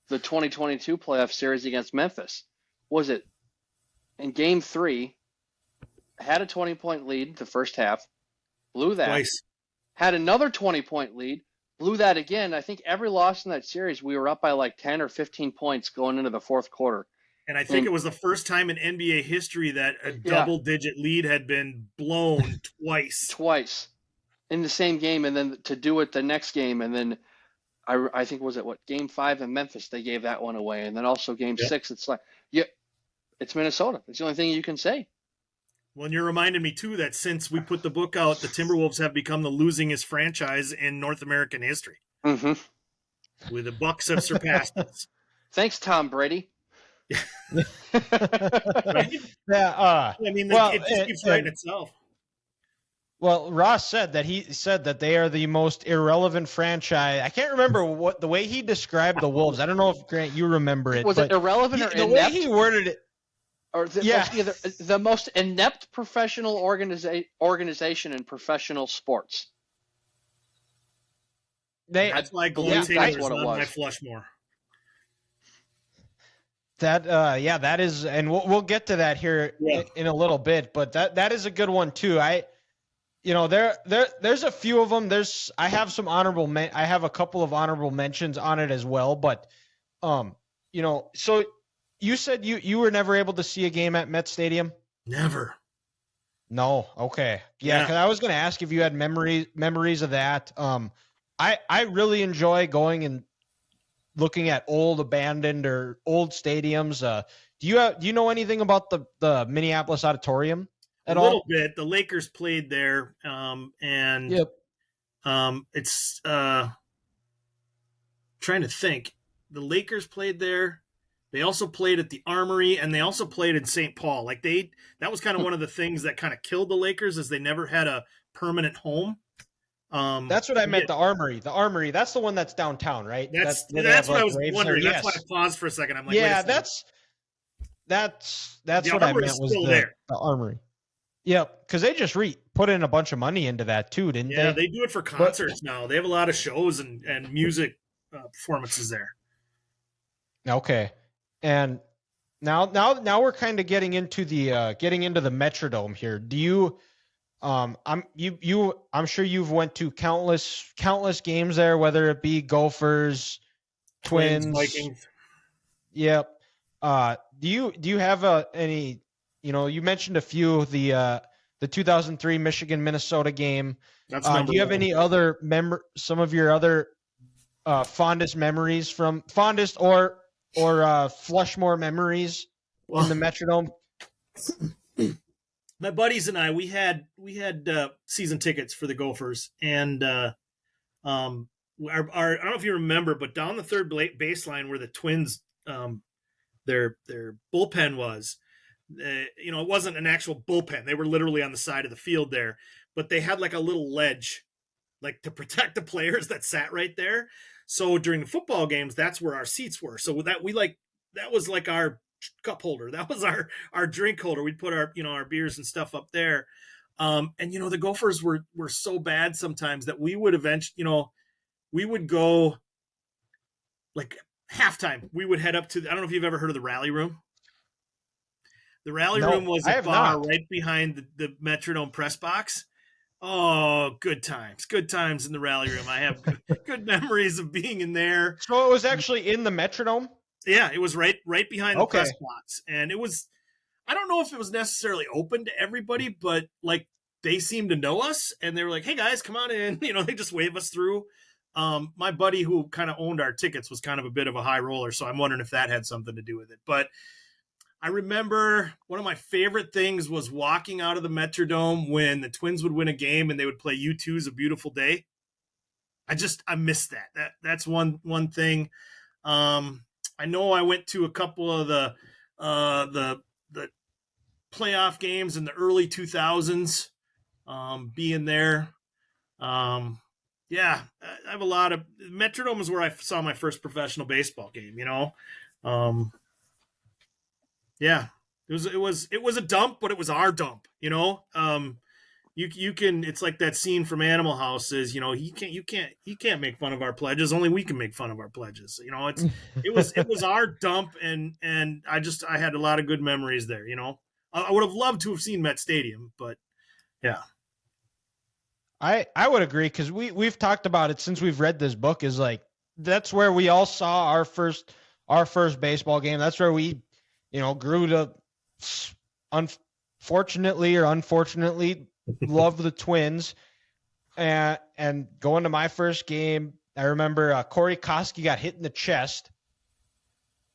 the 2022 playoff series against Memphis. Was it in Game 3? Had a 20-point lead the first half, blew that. Twice. Had another 20-point lead, blew that again. I think every loss in that series, we were up by like 10 or 15 points going into the fourth quarter. And I think it was the first time in NBA history that a double-digit lead had been blown twice. Twice in the same game, and then to do it the next game, and then I think Game 5 in Memphis, they gave that one away, and then also Game 6. It's like, it's Minnesota. It's the only thing you can say. Well, and you're reminding me, too, that since we put the book out, the Timberwolves have become the losingest franchise in North American history. Mm-hmm. With the Bucks have surpassed us. Thanks, Tom Brady. Right? Yeah. It just keeps writing itself. Well, Ross said that they are the most irrelevant franchise. I can't remember what the way he described the Wolves. I don't know if Grant you remember it. Was it irrelevant or the inept? way he worded it? Or the most inept professional organization in professional sports. That's why Gladiator was on my Flushmore. That is, and we'll get to that here in a little bit. But that is a good one too. There's a few of them. I have some I have a couple of honorable mentions on it as well. But so you said you were never able to see a game at Met Stadium? Never. No. Okay. Yeah. Because I was going to ask if you had memories of that. I really enjoy going and looking at old abandoned or old stadiums. Do you know anything about the Minneapolis Auditorium at all? A little bit. The Lakers played there, and yep. It's trying to think. The Lakers played there. They also played at the Armory, and they also played in St. Paul. Like that was kind of one of the things that kind of killed the Lakers, is they never had a permanent home. That's what I meant. The Armory. The Armory. That's the one that's downtown, right? That's what I was wondering. That's why I paused for a second. I'm like, yeah, that's what I meant was the Armory. Yep, because they just put in a bunch of money into that too, didn't they? Yeah, they do it for concerts now. They have a lot of shows and music performances there. Okay, and now we're kind of getting into the Metrodome here. Do you? I'm sure you've went to countless games there, whether it be Gophers, Twins, Vikings. Yep. Do you have any? You mentioned a few, the 2003 Michigan Minnesota game. That's do you have any other some of your other fondest memories or Flushmore memories in the Metrodome? My buddies and I, we had season tickets for the Gophers, and I don't know if you remember, but down the third baseline where the Twins, their bullpen was, it wasn't an actual bullpen. They were literally on the side of the field there, but they had like a little ledge, like to protect the players that sat right there. So during the football games, that's where our seats were. So that was like our cup holder. That was our drink holder. We'd put our beers and stuff up there. And the Gophers were so bad sometimes that we would eventually, we would go like halftime. We would head up to, I don't know if you've ever heard of the Rally Room. The Rally Room was a bar right behind the Metrodome press box. Oh, good times in the Rally Room. I have good memories of being in there. So it was actually in the Metrodome? Yeah, it was right behind the press box. And it was, I don't know if it was necessarily open to everybody, but like they seemed to know us and they were like, hey guys, come on in. They just wave us through. My buddy who kind of owned our tickets was kind of a bit of a high roller. So I'm wondering if that had something to do with it. But I remember one of my favorite things was walking out of the Metrodome when the Twins would win a game and they would play U2's A Beautiful Day. I missed that. That's one thing. I know I went to a couple of the playoff games in the early 2000s, being there. Yeah, I have a lot of Metrodome is where I saw my first professional baseball game, Yeah. It was a dump, but it was our dump. You can. It's like that scene from Animal House is, he can't make fun of our pledges. Only we can make fun of our pledges. It was our dump, and I had a lot of good memories there. I would have loved to have seen Met Stadium, but yeah. I would agree, because we've talked about it since we've read this book. Is like, that's where we all saw our first baseball game. That's where we, grew to, unfortunately or unfortunately, love the Twins. And going to my first game, I remember Corey Koski got hit in the chest,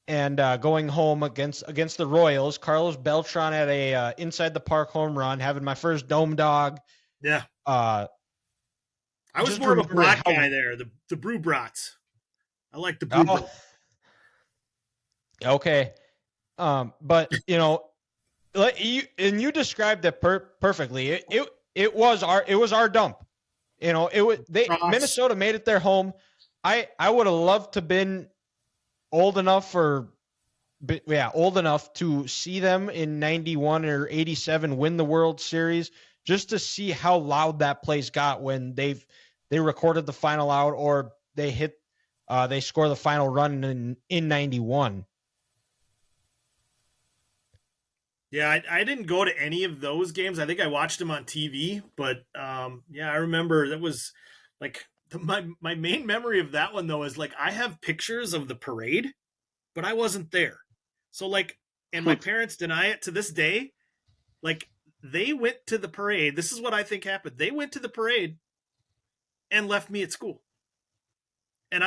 and going home against the Royals, Carlos Beltran had a inside the park home run, having my first dome dog. Yeah. I was more of a brat guy there. The brew brats. I like the brew brats. Okay. But you described it perfectly. It was our dump. Minnesota made it their home. I would have loved to been old enough to see them in 91 or 87 win the World Series, just to see how loud that place got when they recorded the final out, or they score the final run in 91. Yeah, I didn't go to any of those games. I think I watched them on TV, but I remember that was like my main memory of that one though is like I have pictures of the parade, but I wasn't there. So like, and my parents deny it to this day. Like, they went to the parade. This is what I think happened. They went to the parade and left me at school. And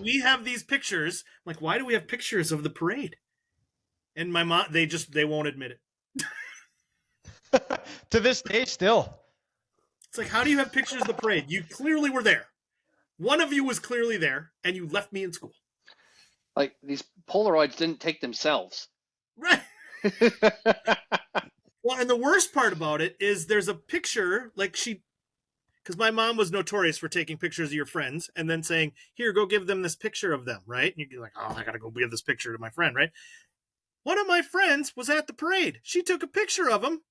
we have these pictures. I'm like, why do we have pictures of the parade? And my mom, they won't admit it. To this day, still. It's like, how do you have pictures of the parade? You clearly were there. One of you was clearly there, and you left me in school. Like, these Polaroids didn't take themselves. Right. Well, and the worst part about it is there's a picture, like because my mom was notorious for taking pictures of your friends and then saying, here, go give them this picture of them, right? And you're like, oh, I got to go give this picture to my friend, right? One of my friends was at the parade. She took a picture of him,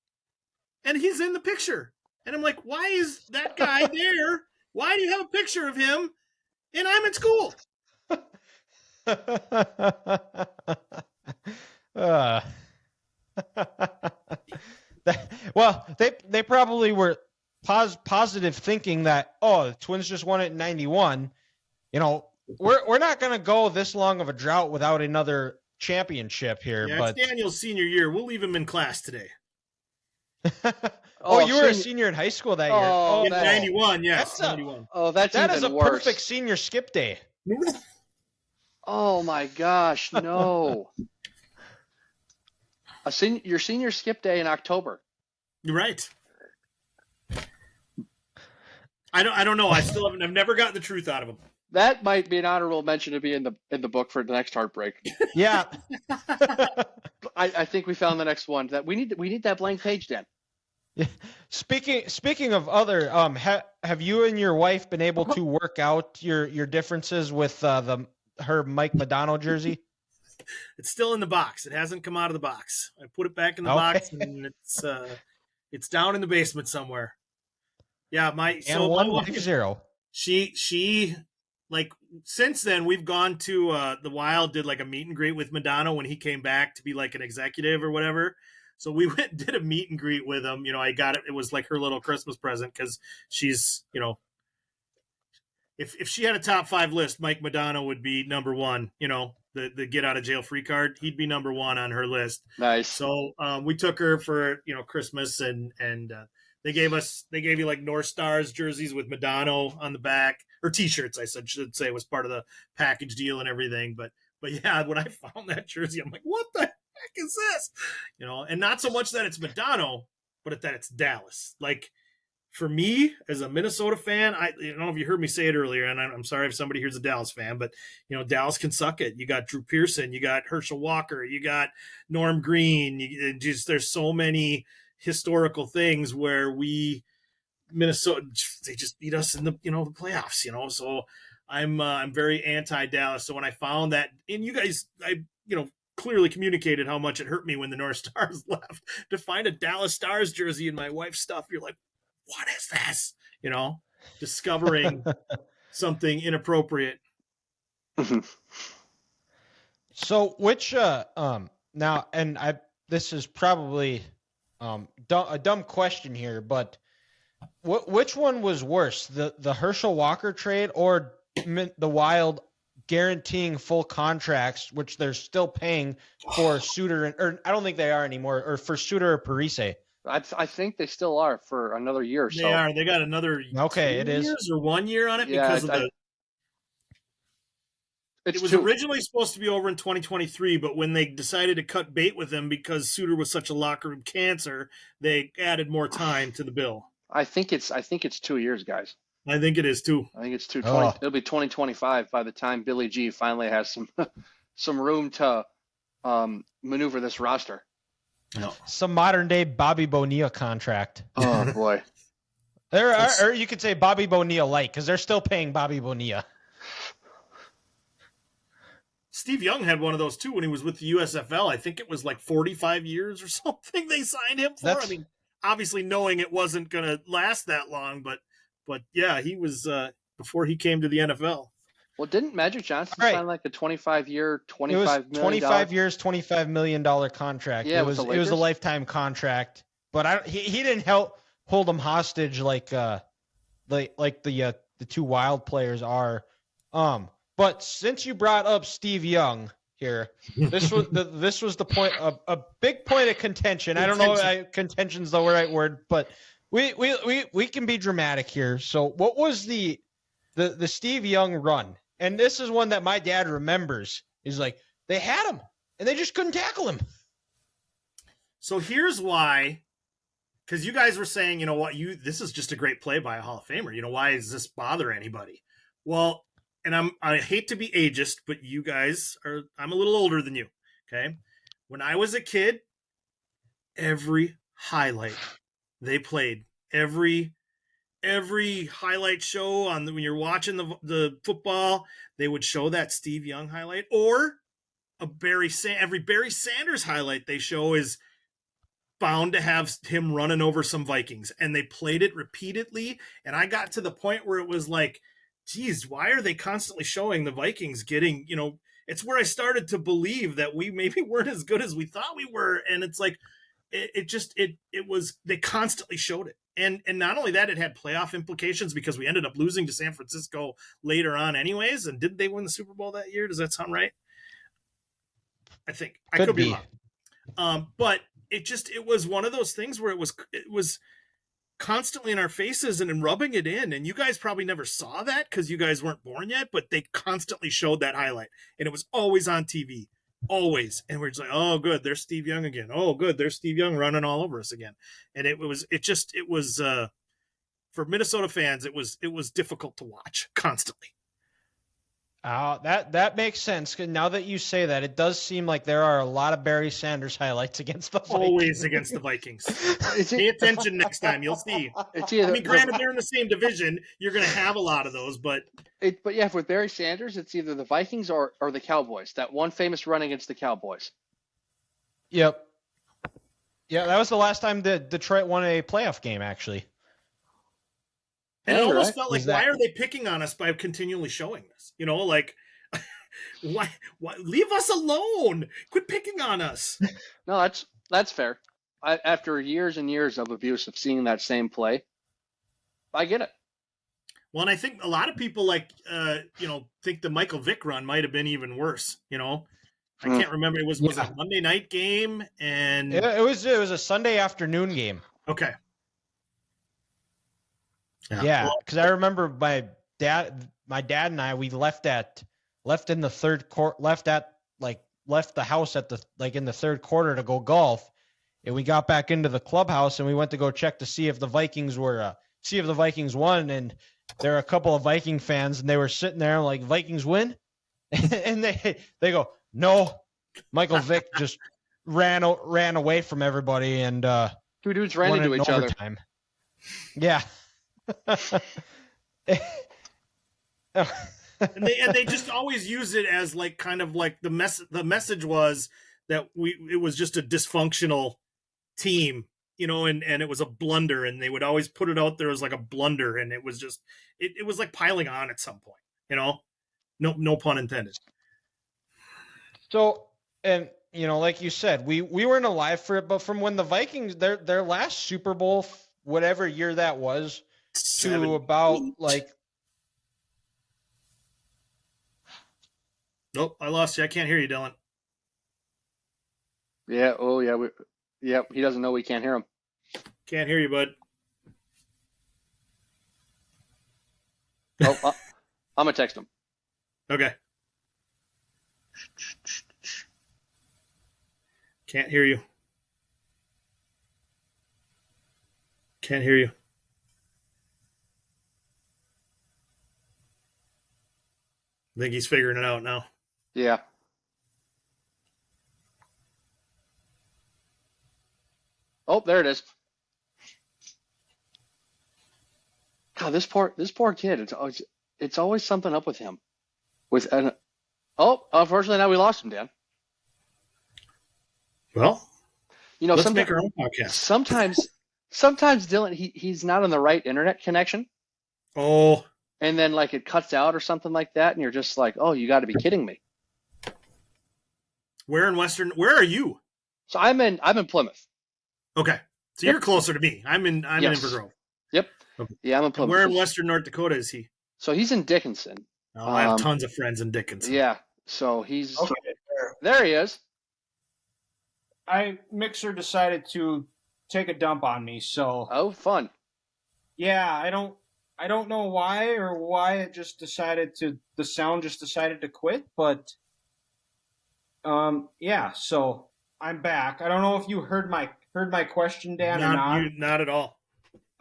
and he's in the picture. And I'm like, why is that guy there? Why do you have a picture of him? And I'm in school. Well, they probably were positive thinking that, the Twins just won it in 91. We're not going to go this long of a drought without another championship here. Yeah, but it's Daniel's senior year. We'll leave him in class today. You were a senior in high school that year. In 91, yes. 91. That is a worse. Perfect senior skip day. Oh my gosh, no. Your senior skip day in October. You're right. I don't know. I've never gotten the truth out of him. That might be an honorable mention to be in the book for the next Heartbreak. Yeah. I think we found the next one. That we need that blank page, Dan. Yeah. Speaking of other, have you and your wife been able to work out your differences with her Mike Modano jersey? It's still in the box. It hasn't come out of the box. I put it back in the box, and it's down in the basement somewhere. Yeah, my wife, 0. She like, since then we've gone to the Wild, did like a meet and greet with Modano when he came back to be like an executive or whatever. So we went and did a meet and greet with him. I got it. It was like her little Christmas present, because she's, if she had a top 5 list, Mike Modano would be number 1. The get out of jail free card. He'd be number 1 on her list. Nice. So we took her for Christmas, and they gave you like North Stars jerseys with Modano on the back, or T-shirts. I should say was part of the package deal and everything. But yeah, when I found that jersey, I'm like, what the heck is this? And not so much that it's Modano, but that it's Dallas. Like, for me as a Minnesota fan, I don't know if you heard me say it earlier, and I'm sorry if somebody here's a Dallas fan, but Dallas can suck it. You got Drew Pearson, you got Herschel Walker, you got Norm Green. There's so many historical things where Minnesota, they just beat us in the the playoffs. So I'm very anti-Dallas. So when I found that, and you guys, clearly communicated how much it hurt me when the North Stars left. To find a Dallas Stars jersey in my wife's stuff, you're like, what is this? Discovering something inappropriate. So which now, and this is probably a dumb question here, but which one was worse, the Herschel Walker trade or the Wild guaranteeing full contracts, which they're still paying for Suter, or I don't think they are anymore, or for Suter or Parise? I think they still are for another year or so. They are. They got another 2 years or 1 year on it because of it was originally supposed to be over in 2023, but when they decided to cut bait with him because Suter was such a locker room cancer, they added more time to the bill. I think it's 2 years, guys. I think it is too. I think it's 2020. It'll be 2025 by the time Billy G finally has some room to maneuver this roster. No. Some modern day Bobby Bonilla contract. Oh boy. Or you could say Bobby Bonilla light, because they're still paying Bobby Bonilla. Steve Young had one of those too when he was with the USFL. I think it was like 45 years or something they signed him for. I mean, obviously knowing it wasn't going to last that long, but yeah, he was before he came to the NFL. Well, didn't Magic Johnson sign like a 25-year, $25 million? 25 years, $25 million contract. Yeah, it was a lifetime contract, but he didn't hold them hostage like the two Wild players are. But since you brought up Steve Young here, this was the point, a big point of contention. I don't know if contention's the right word, but we can be dramatic here. So what was the Steve Young run? And this is one that my dad remembers. He's like, they had him and they just couldn't tackle him. So here's why, because you guys were saying, this is just a great play by a Hall of Famer. Why does this bother anybody? Well, and I hate to be ageist, but you guys I'm a little older than you. Okay. When I was a kid, every highlight they played, every highlight show when you're watching the football, they would show that Steve Young highlight, or every Barry Sanders highlight they show is bound to have him running over some Vikings, and they played it repeatedly. And I got to the point where it was like, geez, why are they constantly showing the Vikings getting, it's where I started to believe that we maybe weren't as good as we thought we were. And it's like, they constantly showed it. And not only that, it had playoff implications because we ended up losing to San Francisco later on anyways. And didn't they win the Super Bowl that year? Does that sound right? I think I could be wrong. But it was one of those things where it was constantly in our faces and rubbing it in. And you guys probably never saw that because you guys weren't born yet, but they constantly showed that highlight and it was always on TV. Always. And we're just like, oh, good, there's Steve Young again. Oh, good, there's Steve Young running all over us again. And it was for Minnesota fans, it was difficult to watch constantly. That makes sense. Now that you say that, it does seem like there are a lot of Barry Sanders highlights against the Vikings. Always against the Vikings. Pay attention next time. You'll see. Granted, they're in the same division. You're going to have a lot of those, but yeah, with Barry Sanders, it's either the Vikings or the Cowboys. That one famous run against the Cowboys. Yep. Yeah, that was the last time that Detroit won a playoff game, actually. And it almost felt like, why are they picking on us by continually showing this? Like, why leave us alone? Quit picking on us. No, that's fair. After years and years of abuse of seeing that same play, I get it. Well, and I think a lot of people think the Michael Vick run might have been even worse. I can't remember. It was a Monday night game, and it was a Sunday afternoon game. Okay. Yeah, because I remember my dad and I, we left in the third quarter, left the house in the third quarter to go golf, and we got back into the clubhouse and we went to go check to see if the Vikings won, and there were a couple of Viking fans and they were sitting there like, Vikings win, and they go, no, Michael Vick just ran away from everybody, and two dudes ran into each other. Yeah. and they just always use it as like kind of like the message was that it was just a dysfunctional team, and it was a blunder, and they would always put it out there as like a blunder, and it was just it was like piling on at some point, no pun intended. So, and like you said, we weren't alive for it, but from when the Vikings their last Super Bowl, whatever year that was, to about like. Nope, I lost you. I can't hear you, Dylan. Yeah. Oh, yeah. Yep. He doesn't know we can't hear him. Can't hear you, bud. Oh, I'm gonna text him. Okay. Can't hear you. Can't hear you. I think he's figuring it out now. Yeah. Oh, there it is. God, this poor kid. It's always something up with him. Unfortunately, now we lost him, Dan. Well, let's make our own podcast. Sometimes Dylan, he's not on the right internet connection. Oh. And then like it cuts out or something like that, and you're just like, oh, you got to be kidding me. Where are you? So I'm in Plymouth. Okay. So you're closer to me. I'm in Invergrove. Yep. Okay. Yeah, I'm in Plymouth. Where in Western North Dakota is he? So he's in Dickinson. Oh, I have tons of friends in Dickinson. Yeah. So he's Okay. there. He is. Mixer decided to take a dump on me, so. Oh, fun. Yeah, I don't know why it just decided to. The sound just decided to quit, but. Yeah. So I'm back. I don't know if you heard my question, Dan, or not. Not at all.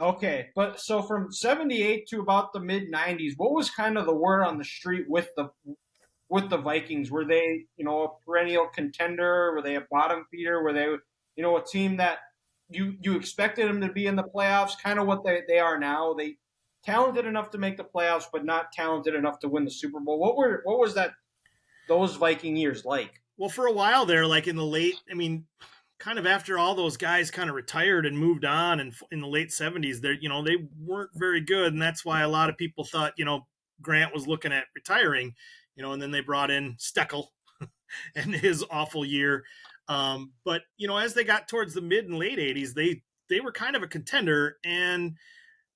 Okay, but so from 78 to about the mid 90s, what was kind of the word on the street with the Vikings? Were they, a perennial contender? Were they a bottom feeder? Were they, a team that you expected them to be in the playoffs, kind of what they are now? They talented enough to make the playoffs, but not talented enough to win the Super Bowl. What was those Viking years like? Well, for a while there, like in the late, kind of after all those guys kind of retired and moved on, and in the late 70s, they weren't very good, and that's why a lot of people thought, Grant was looking at retiring, and then they brought in Steckel and his awful year. But as they got towards the mid and late 80s, they were kind of a contender, and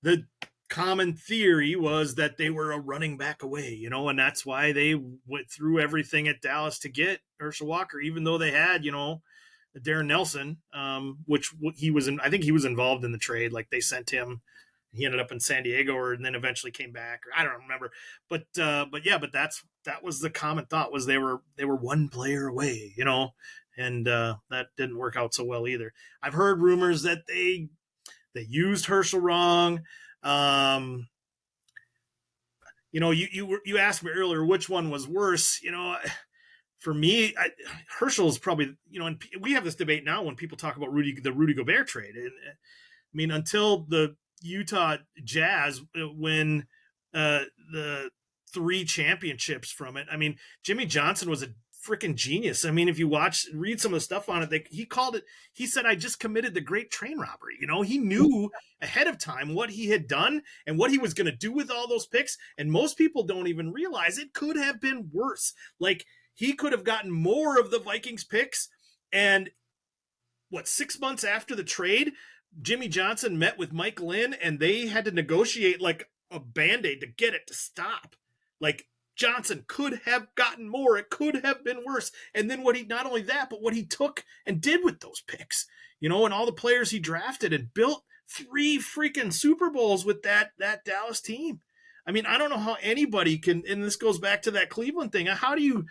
the common theory was that they were a running back away, and that's why they went through everything at Dallas to get Herschel Walker, even though they had, Darren Nelson, which he was in. I think he was involved in the trade. Like they sent him, he ended up in San Diego, and then eventually came back. Or I don't remember, but that was the common thought, was they were one player away, and that didn't work out so well either. I've heard rumors that they used Herschel wrong. You asked me earlier which one was worse. For me, Herschel is probably, and we have this debate now when people talk about the Rudy Gobert trade. And until the Utah Jazz win the 3 championships from it, Jimmy Johnson was a freaking genius. If you read some of the stuff on it, he said, I just committed the great train robbery. He knew ahead of time what he had done and what he was going to do with all those picks. And most people don't even realize it could have been worse. Like, he could have gotten more of the Vikings picks. And 6 months after the trade, Jimmy Johnson met with Mike Lynn, and they had to negotiate like a Band-Aid to get it to stop. Like, Johnson could have gotten more. It could have been worse. And then not only that, but what he took and did with those picks, and all the players he drafted, and built 3 freaking Super Bowls with that Dallas team. I don't know how anybody can, and this goes back to that Cleveland thing. How do you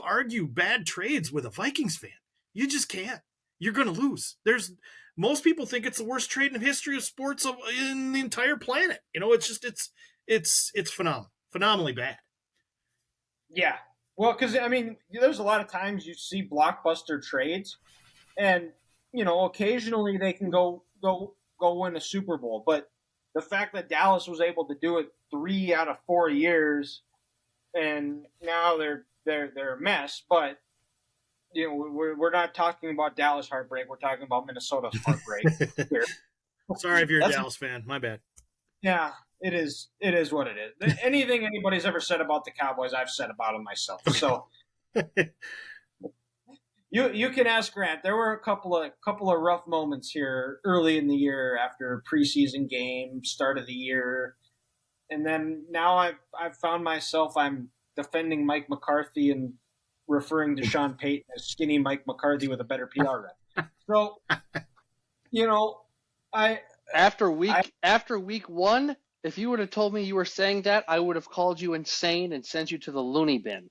argue bad trades with a Vikings fan? You just can't. You're going to lose. Most people think it's the worst trade in the history of sports in the entire planet. It's phenomenally bad. Yeah. Well, because, there's a lot of times you see blockbuster trades, and, occasionally they can go win a Super Bowl. But the fact that Dallas was able to do it 3 out of 4 years, and now they're a mess. But we're not talking about Dallas heartbreak. We're talking about Minnesota's heartbreak. Sorry if you're a Dallas fan. My bad. Yeah, it is. It is what it is. Anything anybody's ever said about the Cowboys, I've said about them myself. So you can ask Grant. There were a couple of rough moments here early in the year after preseason game, start of the year, and then now I've found myself I'm defending Mike McCarthy and referring to Sean Payton as skinny Mike McCarthy with a better PR rep. So, After week one, if you would have told me you were saying that, I would have called you insane and sent you to the loony bin.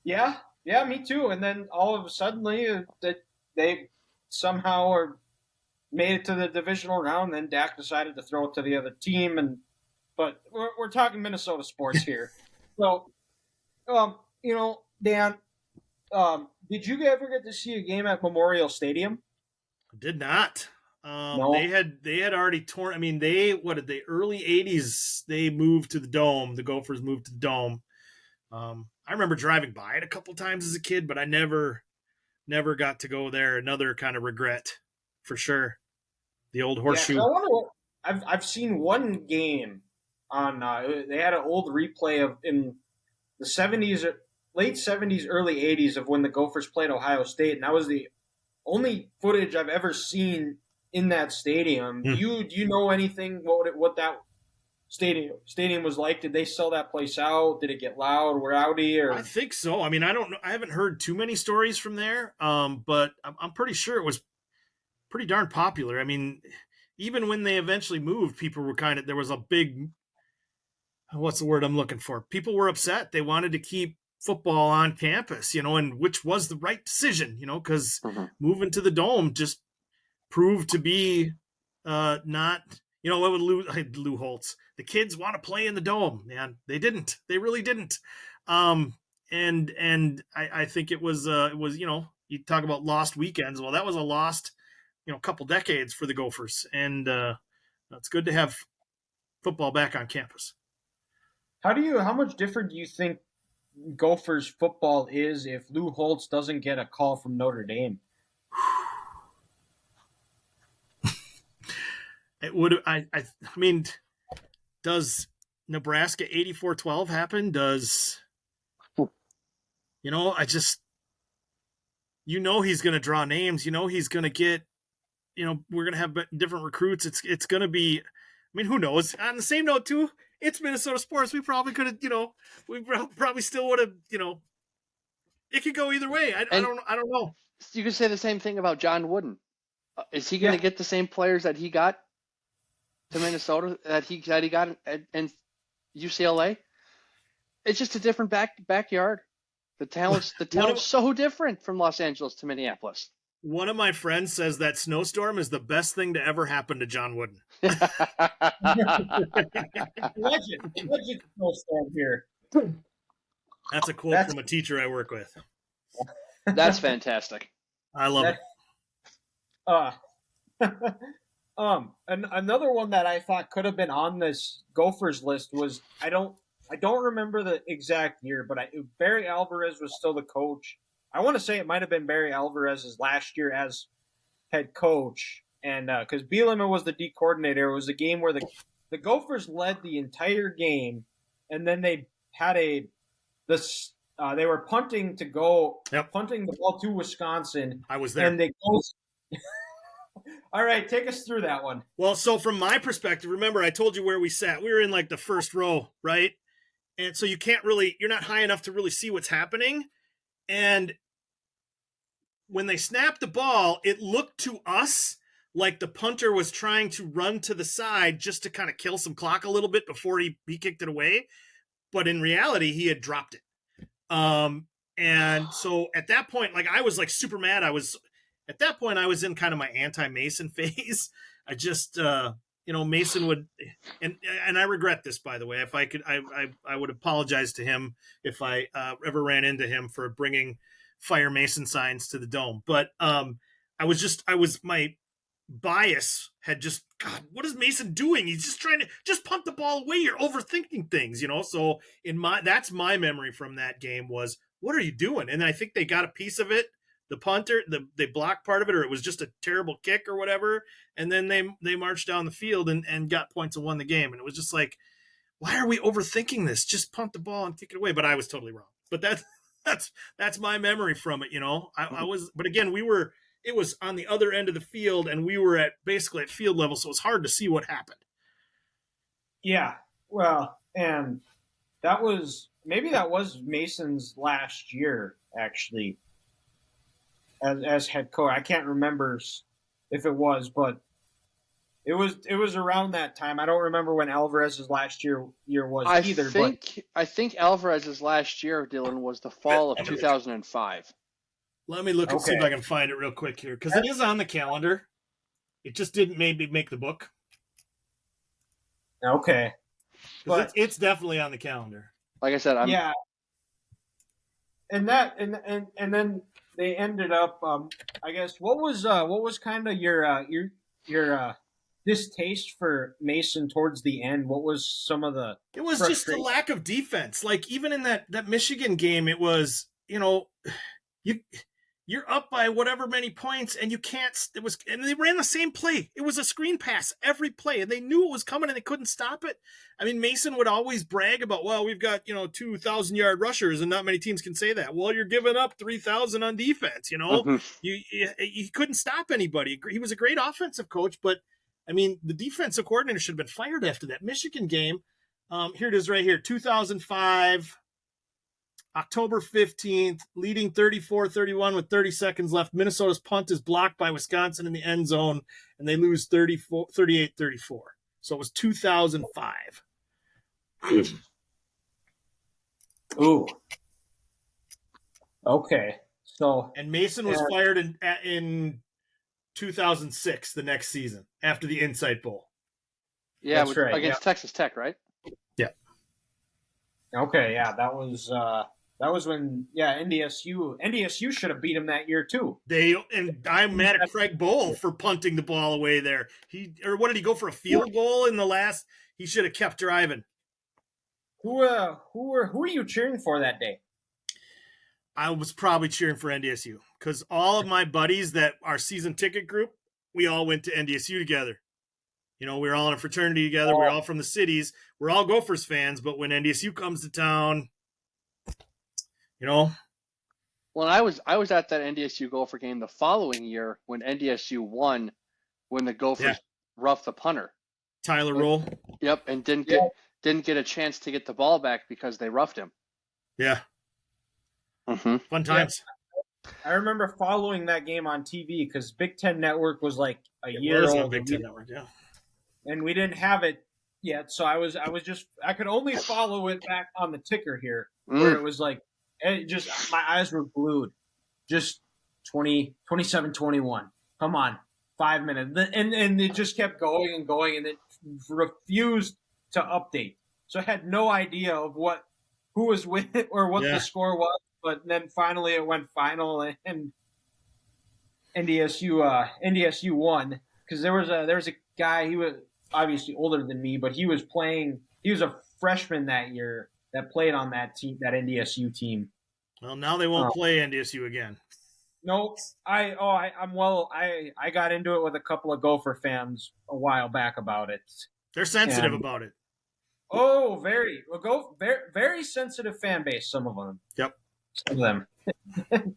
Yeah, me too. And then all of a sudden, that they somehow made it to the divisional round. Then Dak decided to throw it to the other team, but we're talking Minnesota sports here. So, Dan, did you ever get to see a game at Memorial Stadium? Did not. No. They had already torn. I mean, early 80s, they moved to the Dome. The Gophers moved to the Dome. I remember driving by it a couple times as a kid, but I never got to go there. Another kind of regret, for sure. The old horseshoe. Yeah, I wonder I've seen one game on. They had an old replay of in the 70s, late 70s, early 80s of when the Gophers played Ohio State, and that was the only footage I've ever seen in that stadium. Do you know anything what that stadium was like? Did they sell that place out? Did it get loud, rowdy? Or I think so. I mean, I don't know. I haven't heard too many stories from there, but I'm pretty sure it was pretty darn popular. I mean, even when they eventually moved, people were there was a big, what's the word I'm looking for? People were upset. They wanted to keep football on campus, and which was the right decision, because moving to the Dome just proved to be not, what would Lou Holtz, the kids want to play in the Dome, man. They didn't. They really didn't. And I think it was, you talk about lost weekends. Well, that was a lost, couple decades for the Gophers. And it's good to have football back on campus. How much different do you think Gophers football is if Lou Holtz doesn't get a call from Notre Dame? It would. I mean, does Nebraska 84-12 happen? Does I just he's going to draw names. He's going to get. We're going to have different recruits. It's going to be. I mean, who knows? On the same note, too, it's Minnesota sports. We probably could have. We probably still would have. It could go either way. I don't know. You could say the same thing about John Wooden. Is he going to get the same players that he got to Minnesota that he got in UCLA? It's just a different backyard. The talent's so different from Los Angeles to Minneapolis. One of my friends says that snowstorm is the best thing to ever happen to John Wooden. Legend snowstorm here. That's a quote from a teacher I work with. That's fantastic. I love it. And another one that I thought could have been on this Gophers list was I don't remember the exact year, but Barry Alvarez was still the coach. I want to say it might have been Barry Alvarez's last year as head coach, and because Bielema was the D coordinator, it was a game where the Gophers led the entire game, and then they had they were punting the ball to Wisconsin. I was there. And they goes. All right, take us through that one. Well, so from my perspective, remember I told you where we sat. We were in like the first row, right? And so you're not high enough to really see what's happening. And when they snapped the ball, it looked to us like the punter was trying to run to the side just to kind of kill some clock a little bit before he kicked it away. But in reality, he had dropped it. And so at that point, like I was like super mad. At that point, I was in kind of my anti-Mason phase. I just, Mason would, and I regret this, by the way. If I could, I would apologize to him if I ever ran into him for bringing Fire Mason signs to the Dome. But my bias had just, God, what is Mason doing? He's just trying to just punt the ball away. You're overthinking things, So that's my memory from that game was, what are you doing? And I think they got a piece of it. The punter, they blocked part of it, or it was just a terrible kick or whatever. And then they marched down the field and got points and won the game. And it was just like, why are we overthinking this? Just punt the ball and kick it away. But I was totally wrong. But that's my memory from it. I was, but again, it was on the other end of the field, and we were basically at field level, so it was hard to see what happened. Yeah, well, and that was Mason's last year, actually, as head coach. I can't remember if it was, but it was around that time. I don't remember when Alvarez's last year was either. I think Alvarez's last year, Dylan, was the fall of 2005. Let me look and see if I can find it real quick here, because it is on the calendar. It just didn't maybe make the book. Okay, but it's definitely on the calendar. Like I said, yeah. And then they ended up. I guess what was kind of your distaste for Mason towards the end? What was some of the? It was just the lack of defense. Like even in that Michigan game, it was you're up by whatever many points and you can't. And they ran the same play. It was a screen pass every play, and they knew it was coming and they couldn't stop it. I mean, Mason would always brag about, well, we've got 2,000-yard rushers, and not many teams can say that. Well, you're giving up 3,000 on defense. Mm-hmm. You couldn't stop anybody. He was a great offensive coach, but I mean, the defensive coordinator should have been fired after that Michigan game. Here it is right here, 2005. October 15th, leading 34-31 with 30 seconds left. Minnesota's punt is blocked by Wisconsin in the end zone, and they lose 38-34. So it was 2005. Ooh. Okay. And Mason was fired in 2006, the next season, after the Insight Bowl. Yeah, that's right. Against Texas Tech, right? Yeah. Okay, yeah, that was when NDSU should have beat him that year too. I'm mad at Craig Bowl for punting the ball away there. What did he go for a field goal in the last? He should have kept driving. Who are you cheering for that day? I was probably cheering for NDSU because all of my buddies that our season ticket group, we all went to NDSU together. We were all in a fraternity together. We're all from the cities. We're all Gophers fans, but when NDSU comes to town, Well, I was at that NDSU Gopher game the following year when NDSU won, when the Gophers roughed the punter. Tyler Roll. Yep, and didn't get a chance to get the ball back because they roughed him. Yeah. Mm-hmm. Fun times. Yeah. I remember following that game on TV because Big Ten Network was like a year old. Big Ten Network, yeah. And we didn't have it yet, so I could only follow it back on the ticker here, where it was like, my eyes were glued. Just 27-21. Come on, 5 minutes, and it just kept going and going, and it refused to update. So I had no idea of who was with it or what the score was. But then finally it went final, and NDSU won because there was a guy. He was obviously older than me, but he was a freshman that year that played on that team, that NDSU team. Well, now they won't play NDSU again. No, I got into it with a couple of Gopher fans a while back about it. They're sensitive about it. Oh, very very sensitive fan base. Some of them. Yep. Some of them.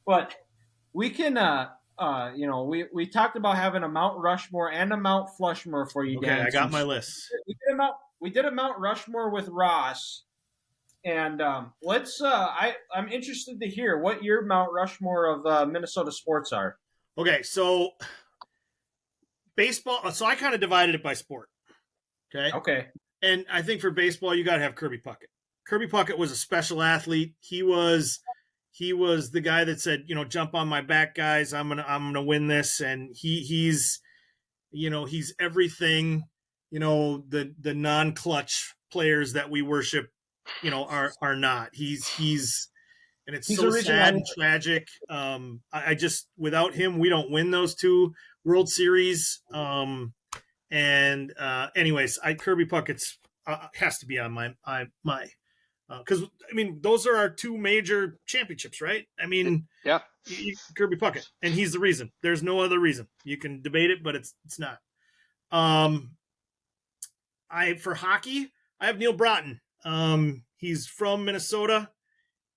But we can we talked about having a Mount Rushmore and a Mount Flushmore for you guys. Okay, I got my list. We did a Mount Rushmore with Ross, and I'm interested to hear what your Mount Rushmore of Minnesota sports are. Okay, so baseball. So I kind of divided it by sport. Okay. And I think for baseball, you got to have Kirby Puckett. Kirby Puckett was a special athlete. He was the guy that said, jump on my back, guys. I'm gonna win this. And he's everything. The non-clutch players that we worship, are not. He's and it's so sad and tragic. I just, without him, we don't win those two. World Series. Anyways, Kirby Puckett's has to be on my because I mean those are our two major championships, right? I mean, Yeah. Kirby Puckett, and he's the reason. There's no other reason. You can debate it, but it's not. For hockey, I have Neil Broughton. He's from Minnesota.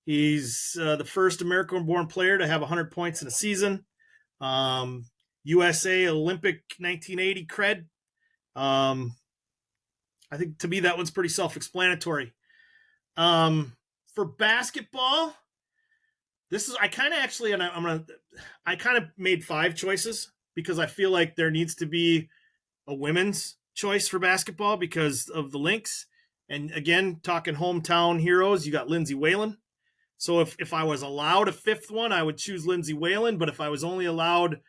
He's the first American-born player to have 100 points in a season. USA Olympic 1980 cred. I think to me that one's pretty self-explanatory. For basketball, I kind of made 5 choices because I feel like there needs to be a women's choice for basketball because of the Lynx. And again, talking hometown heroes, you got Lindsay Whalen. So if I was allowed a 5th one, I would choose Lindsay Whalen. But if I was only allowed,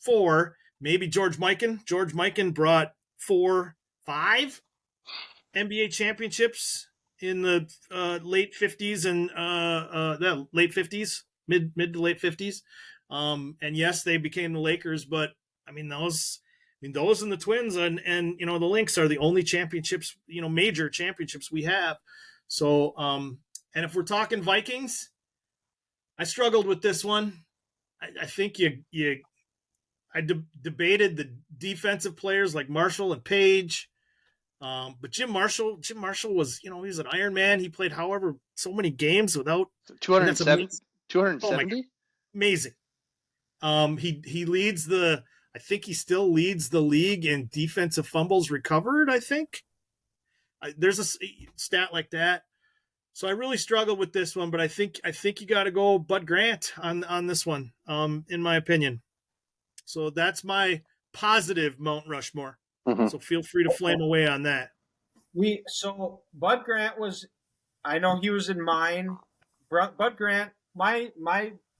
4, maybe George Mikan. George Mikan brought 5 NBA championships in the late 50s and late 50s, mid to late 50s. And yes, they became the Lakers, but I mean those and the Twins and the Lynx are the only championships, major championships we have. So and if we're talking Vikings, I struggled with this one. I think I debated the defensive players like Marshall and Page. But Jim Marshall was, he was an Iron Man. He played so many games without 270. Oh amazing. He leads I think he still leads the league in defensive fumbles recovered. I think there's a stat like that. So I really struggled with this one, but I think you got to go Bud Grant on this one, in my opinion. So that's my positive Mount Rushmore. Mm-hmm. So feel free to flame away on that. So Bud Grant I know he was in mine. Bud Grant, my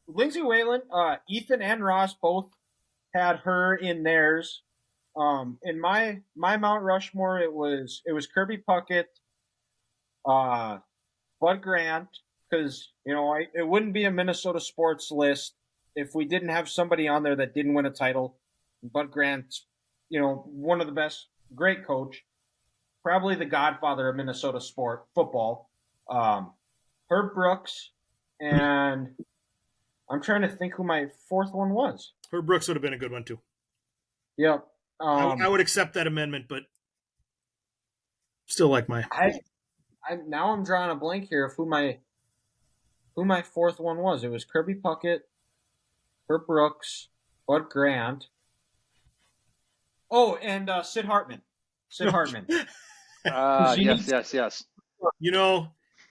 Lindsay Whalen, Ethan and Ross both had her in theirs. In my Mount Rushmore, it was Kirby Puckett, Bud Grant, because it wouldn't be a Minnesota sports list if we didn't have somebody on there that didn't win a title. Bud Grant's, one of the best, great coach, probably the godfather of Minnesota football. Herb Brooks, and I'm trying to think who my 4th one was. Herb Brooks would have been a good one too. Yep. I would accept that amendment, but still like my. Now I'm drawing a blank here of who my 4th one was. It was Kirby Puckett, Herb Brooks, Bud Grant. Oh, and Sid Hartman. Yes.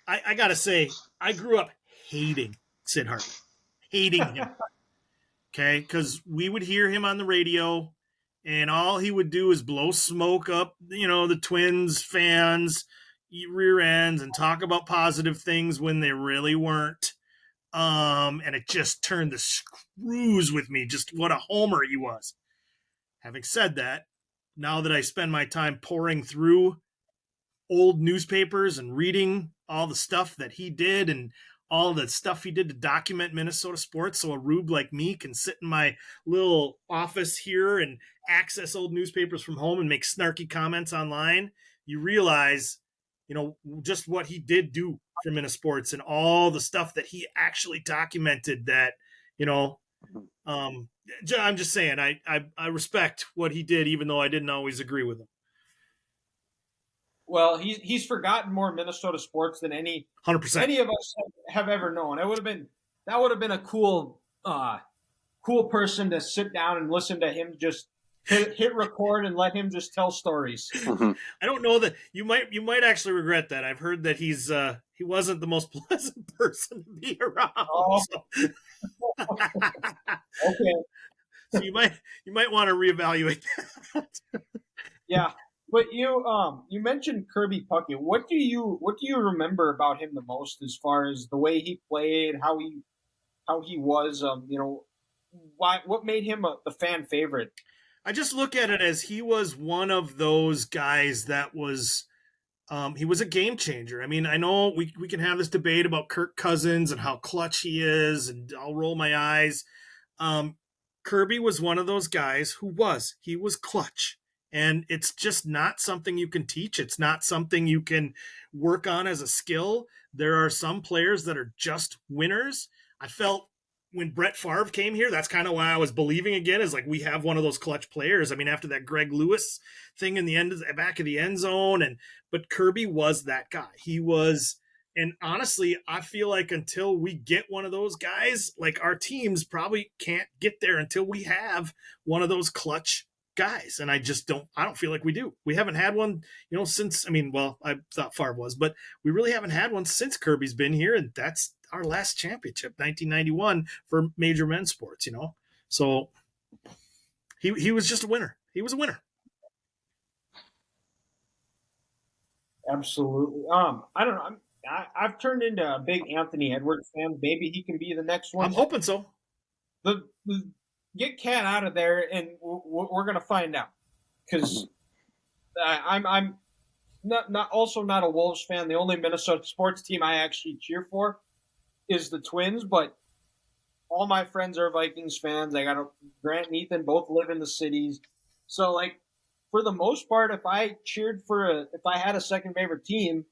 I got to say, I grew up hating Sid Hartman. Hating him. Okay? Because we would hear him on the radio, and all he would do is blow smoke up, the Twins fans, rear ends, and talk about positive things when they really weren't. And it just turned the screws with me, just what a homer he was. Having said that, now that I spend my time pouring through old newspapers and reading all the stuff that he did and all the stuff he did to document Minnesota sports so a rube like me can sit in my little office here and access old newspapers from home and make snarky comments online, you realize, just what he did do for Minnesota sports and all the stuff that he actually documented that, I'm just saying, I respect what he did, even though I didn't always agree with him. Well, he's forgotten more Minnesota sports than 100%. Any of us have ever known. That would have been a cool person to sit down and listen to him just hit record and let him just tell stories. Mm-hmm. I don't know that you might actually regret that. I've heard that he wasn't the most pleasant person to be around. Oh. So. Okay. So you might want to reevaluate that. Yeah. But you mentioned Kirby Puckett. What do you remember about him the most, as far as the way he played, how he was, what made him the fan favorite? I just look at it as he was one of those guys that was he was a game changer. I mean, I know we can have this debate about Kirk Cousins and how clutch he is, and I'll roll my eyes. Kirby was one of those guys he was clutch. And it's just not something you can teach. It's not something you can work on as a skill. There are some players that are just winners. I felt when Brett Favre came here, that's kind of why I was believing again, is like, we have one of those clutch players. I mean, after that Greg Lewis thing in the back of the end zone, but Kirby was that guy. He was, and honestly, I feel like until we get one of those guys, like, our teams probably can't get there until we have one of those clutch guys. And I don't feel like we do. We haven't had one, since, I thought Favre was, but we really haven't had one since Kirby's been here. And that's our last championship, 1991, for major men's sports, So he was just a winner. He was a winner. Absolutely. I don't know. I've turned into a big Anthony Edwards fan. Maybe he can be the next one. I'm hoping so. Get Cat out of there, and we're going to find out. Because I'm not a Wolves fan. The only Minnesota sports team I actually cheer for is the Twins, but all my friends are Vikings fans. I got Grant and Ethan both live in the cities, so like, for the most part, if I had a second favorite team,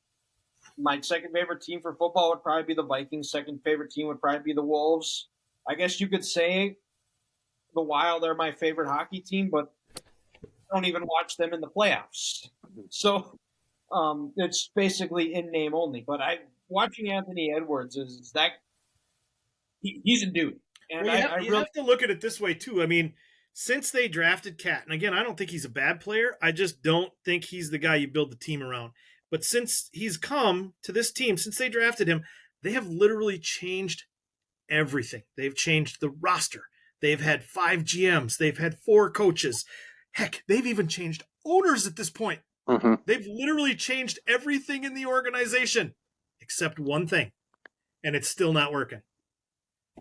my second favorite team for football would probably be the Vikings. Second favorite team would probably be the Wolves. I guess you could say the Wild are my favorite hockey team, but I don't even watch them in the playoffs. So it's basically in name only. But watching Anthony Edwards is that he's a dude. And well, you have to look at it this way too. I mean, since they drafted Cat, and again, I don't think he's a bad player. I just don't think he's the guy you build the team around. But since he's come to this team, since they drafted him, they have literally changed everything. They've changed the roster. They've had 5 GMs. They've had 4 coaches. Heck, they've even changed owners at this point. Mm-hmm. They've literally changed everything in the organization except one thing, and it's still not working.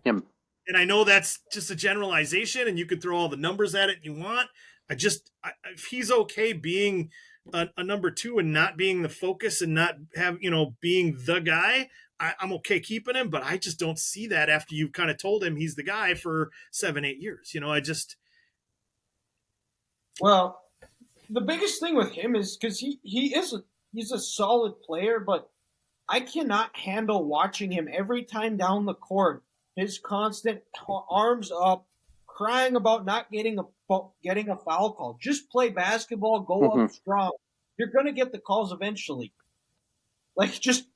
Him. And I know that's just a generalization, and you can throw all the numbers at it you want. If he's okay being a number 2 and not being the focus and not being the guy, I'm okay keeping him, but I just don't see that after you've kind of told him he's the guy for 7-8 years. Well, the biggest thing with him is because he's a solid player, but I cannot handle watching him every time down the court. His constant arms up, crying about not getting a foul call. Just play basketball, go up strong. You're gonna get the calls eventually. Like, just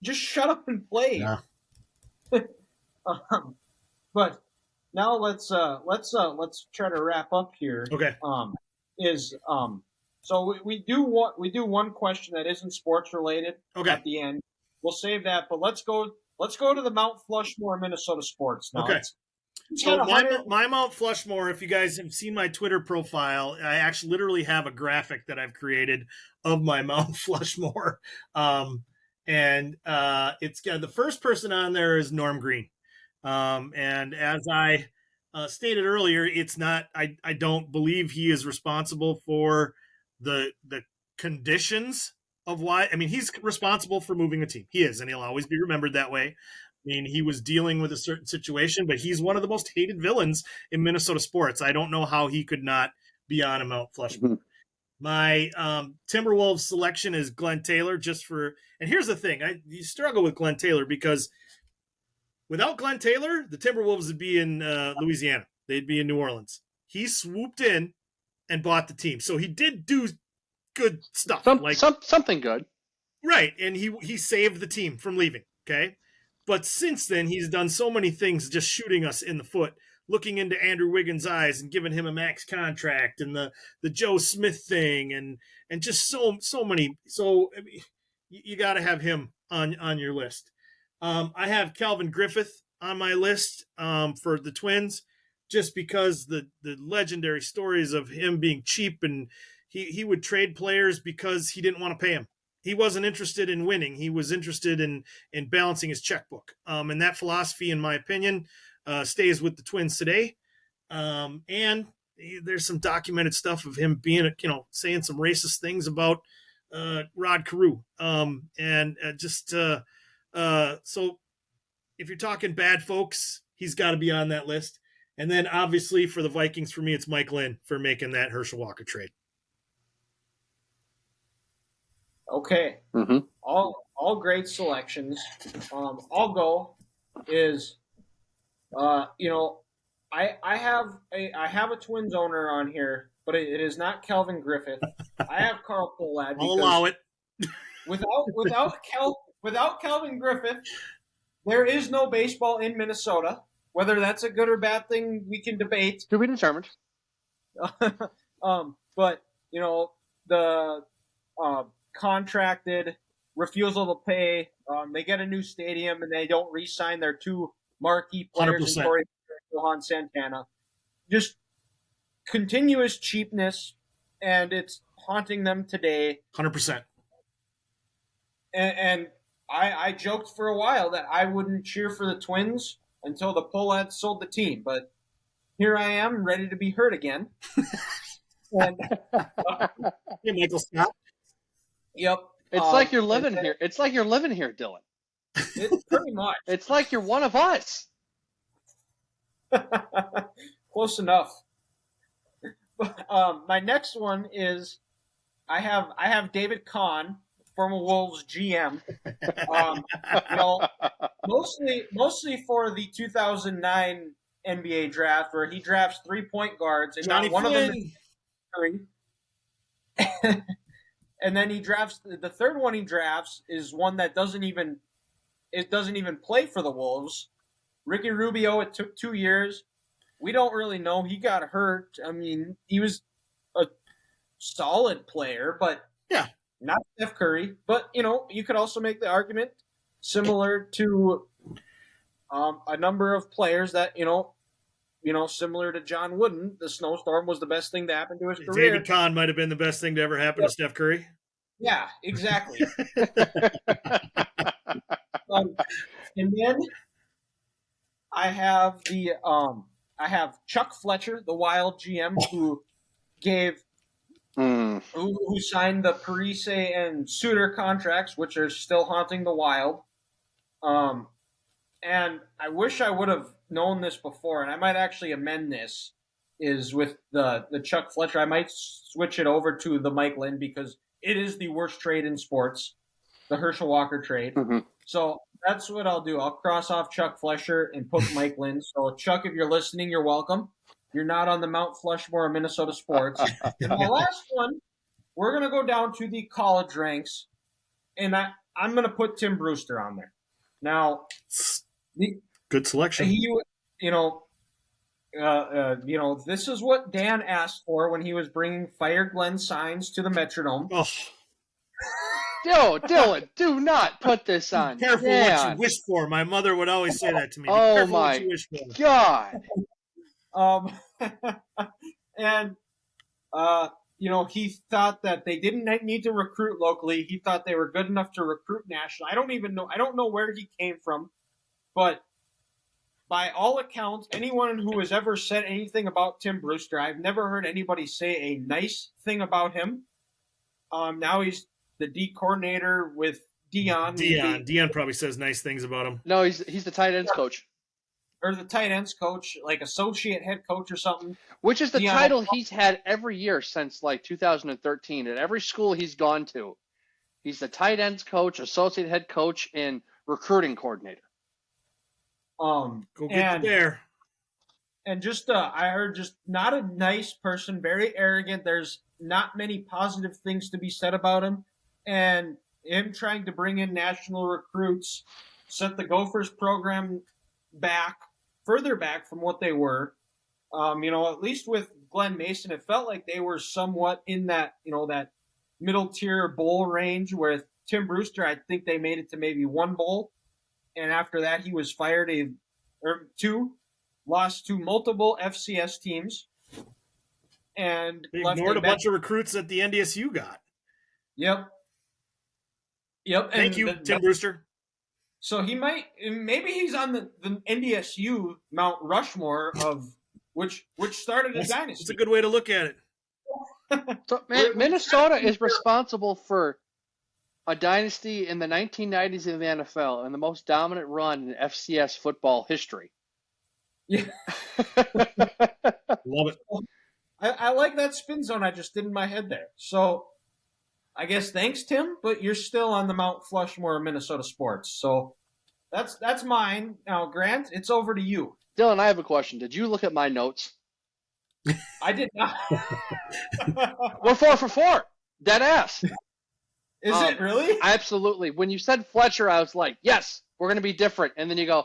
shut up and play. Yeah. But now let's try to wrap up here. Okay. So we do one question that isn't sports related. Okay. At the end. We'll save that, but let's go to the Mount Flushmore, Minnesota sports now. Okay. So my Mount Flushmore, if you guys have seen my Twitter profile, I actually literally have a graphic that I've created of my Mount Flushmore. And it's got the first person on there is Norm Green. And as I stated earlier, it's not, I don't believe he is responsible for the conditions of why. I mean, he's responsible for moving a team. He is, and he'll always be remembered that way. I mean, he was dealing with a certain situation, but he's one of the most hated villains in Minnesota sports. I don't know how he could not be on a Mount Flushmore. My Timberwolves selection is Glenn Taylor, and here's the thing. You struggle with Glenn Taylor because without Glenn Taylor, the Timberwolves would be in Louisiana. They'd be in New Orleans. He swooped in and bought the team. So he did do good stuff. Something good. Right, and he saved the team from leaving, okay? But since then, he's done so many things just shooting us in the foot, looking into Andrew Wiggins' eyes and giving him a max contract and the Joe Smith thing and just so many. So I mean, you got to have him on your list. I have Calvin Griffith on my list for the Twins just because the legendary stories of him being cheap and he would trade players because he didn't want to pay them. He wasn't interested in winning. He was interested in balancing his checkbook. And that philosophy, in my opinion, stays with the Twins today. And there's some documented stuff of him being, saying some racist things about Rod Carew. So if you're talking bad folks, he's got to be on that list. And then obviously for the Vikings, for me, it's Mike Lynn for making that Herschel Walker trade. Okay. Mm-hmm. All great selections. I'll go is, I have a Twins owner on here, but it is not Calvin Griffith. I have Carl Pohlad. I'll allow it. Without Calvin Griffith, there is no baseball in Minnesota. Whether that's a good or bad thing, we can debate. To be determined. But the contracted refusal to pay. They get a new stadium and they don't re-sign their two marquee players, 100%. Corey and Johan Santana. Just continuous cheapness, and it's haunting them today. 100%. And I joked for a while that I wouldn't cheer for the Twins until the Pohlads sold the team, but here I am, ready to be hurt again. And, Hey, Michael Scott. yep. It's like you're living here. It's like you're living here, Dylan. It's pretty much. It's like you're one of us. Close enough. My next one is I have David Kahn, former Wolves GM. Mostly for the 2009 NBA draft, where he drafts 3-point guards, and Johnny not one Flynn. of them is three. And then he drafts the third one. He drafts is one that doesn't even play for the Wolves. Ricky Rubio. It took 2 years. We don't really know. He got hurt. I mean, he was a solid player, but Yeah. not Steph Curry. But you could also make the argument similar to a number of players that similar to John Wooden. The snowstorm was the best thing to happen to his career. David Kahn might have been the best thing to ever happen to Steph Curry. Yeah, exactly. And then I have Chuck Fletcher, the Wild GM, who who signed the Parise and Suter contracts, which are still haunting the Wild. And I wish I would have known this before, and I might actually amend this. Is with the Chuck Fletcher, I might switch it over to the Mike Lynn, because it is the worst trade in sports, the Herschel Walker trade. Mm-hmm. So that's what I'll do. I'll cross off Chuck Fletcher and put Mike Lynn. So Chuck, if you're listening, you're welcome. You're not on the Mount Flushmore of Minnesota sports. And the last one, we're going to go down to the college ranks, and I'm going to put Tim Brewster on there. Now, Good selection. This is what Dan asked for when he was bringing Fire Glenn signs to the Metrodome. Oh, Yo, Dylan, do not put this on. be careful Dan. what you wish for. My mother would always say that to me. Be Oh careful my what you wish for. God. And he thought that they didn't need to recruit locally. He thought they were good enough to recruit nationally. I don't know where he came from, but by all accounts, anyone who has ever said anything about Tim Brewster, I've never heard anybody say a nice thing about him. Now he's the D coordinator with Dion. Dion probably says nice things about him. No, he's the tight ends coach. Or the tight ends coach, like associate head coach or something. Which is the Dion. title he's had every year since 2013 at every school he's gone to. He's the tight ends coach, associate head coach, and recruiting coordinator. Go get the bear. And just I heard just not a nice person, very arrogant. There's not many positive things to be said about him, and him trying to bring in national recruits set the Gophers program further back from what they were. At least with Glenn Mason, it felt like they were somewhat in that that middle tier bowl range. Where Tim Brewster, I think they made it to maybe one bowl, and after that he was fired lost to multiple FCS teams, and They ignored a bunch of recruits that the NDSU got. Yep. Thank you, Tim Brewster. So maybe he's on the NDSU Mount Rushmore of which started a dynasty. It's a good way to look at it. So Minnesota is responsible for a dynasty in the 1990s in the NFL and the most dominant run in FCS football history. Yeah, Love it. I like that spin zone I just did in my head there. So I guess thanks, Tim, but you're still on the Mount Flushmore of Minnesota sports. So that's mine. Now, Grant, it's over to you. Dylan, I have a question. Did you look at my notes? I did not. We're 4 for 4. Dead ass. Is it really? Absolutely. When you said Fletcher, I was like, yes, we're going to be different. And then you go,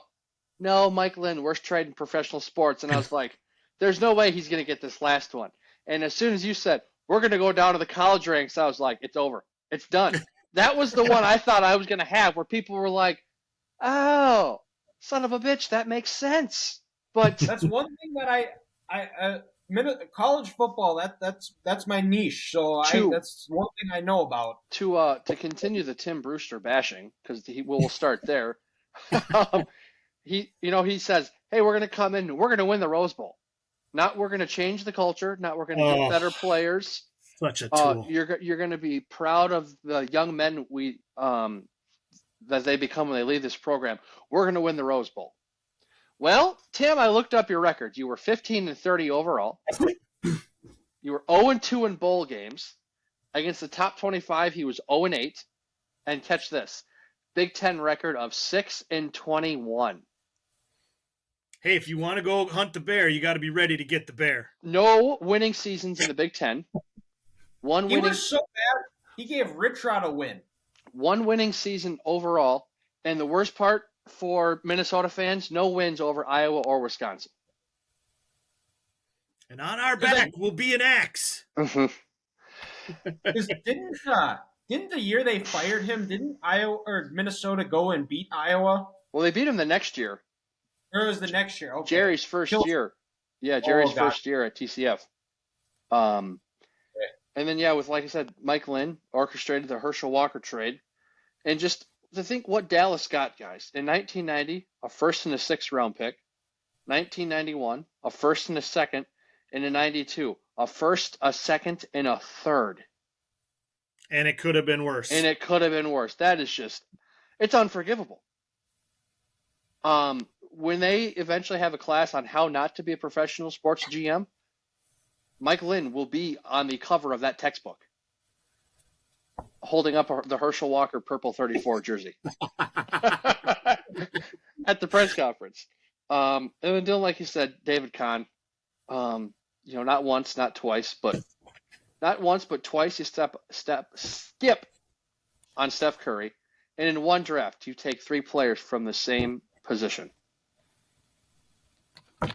no, Mike Lynn, worst trade in professional sports. And I was like, there's no way he's going to get this last one. And as soon as you said, we're going to go down to the college ranks, I was like, it's over. It's done. That was the one I thought I was going to have where people were like, oh, son of a bitch, that makes sense. But That's one thing that college football, that's my niche. So that's one thing I know about. To continue the Tim Brewster bashing, because we'll start there. He says, hey, we're going to come in and we're going to win the Rose Bowl. Not we're going to change the culture. Not we're going to get better players. Such a tool. You're going to be proud of the young men that they become when they leave this program. We're going to win the Rose Bowl. Well, Tim, I looked up your records. You were 15-30 overall. You were 0-2 in bowl games. Against the top 25, he was 0-8. And catch this, Big Ten record of 6-21. Hey, if you want to go hunt the bear, you got to be ready to get the bear. No winning seasons in the Big Ten. He was so bad, he gave Rich Rod a win. One winning season overall. And the worst part for Minnesota fans, no wins over Iowa or Wisconsin. And on our back will be an axe. Didn't the year they fired him, didn't Iowa or Minnesota go and beat Iowa? Well, they beat him the next year. Or it was the next year? Okay. Jerry's first year. Yeah, Jerry's first year at TCF. And then, with, like I said, Mike Lynn orchestrated the Herschel Walker trade. And just to think what Dallas got, guys. In 1990, a first and a sixth round pick. 1991, a first and a second. And in 92, a first, a second, and a third. And it could have been worse. That is just, it's unforgivable. When they eventually have a class on how not to be a professional sports GM, Mike Lynn will be on the cover of that textbook, holding up the Herschel Walker purple 34 jersey at the press conference. And then Dylan, like you said, David Kahn, not once, not twice, but twice you skip on Steph Curry. And in one draft, you take 3 players from the same position.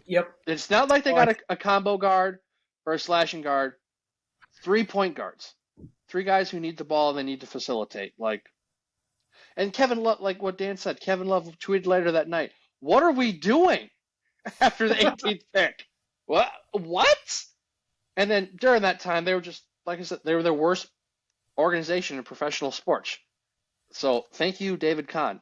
Yep. It's not like they got a combo guard or a slashing guard. 3 point guards. 3 guys who need the ball and they need to facilitate. And Kevin Love, like what Dan said, Kevin Love tweeted later that night, what are we doing after the 18th pick? What? And then during that time, they were just, like I said, they were the worst organization in professional sports. So thank you, David Kahn.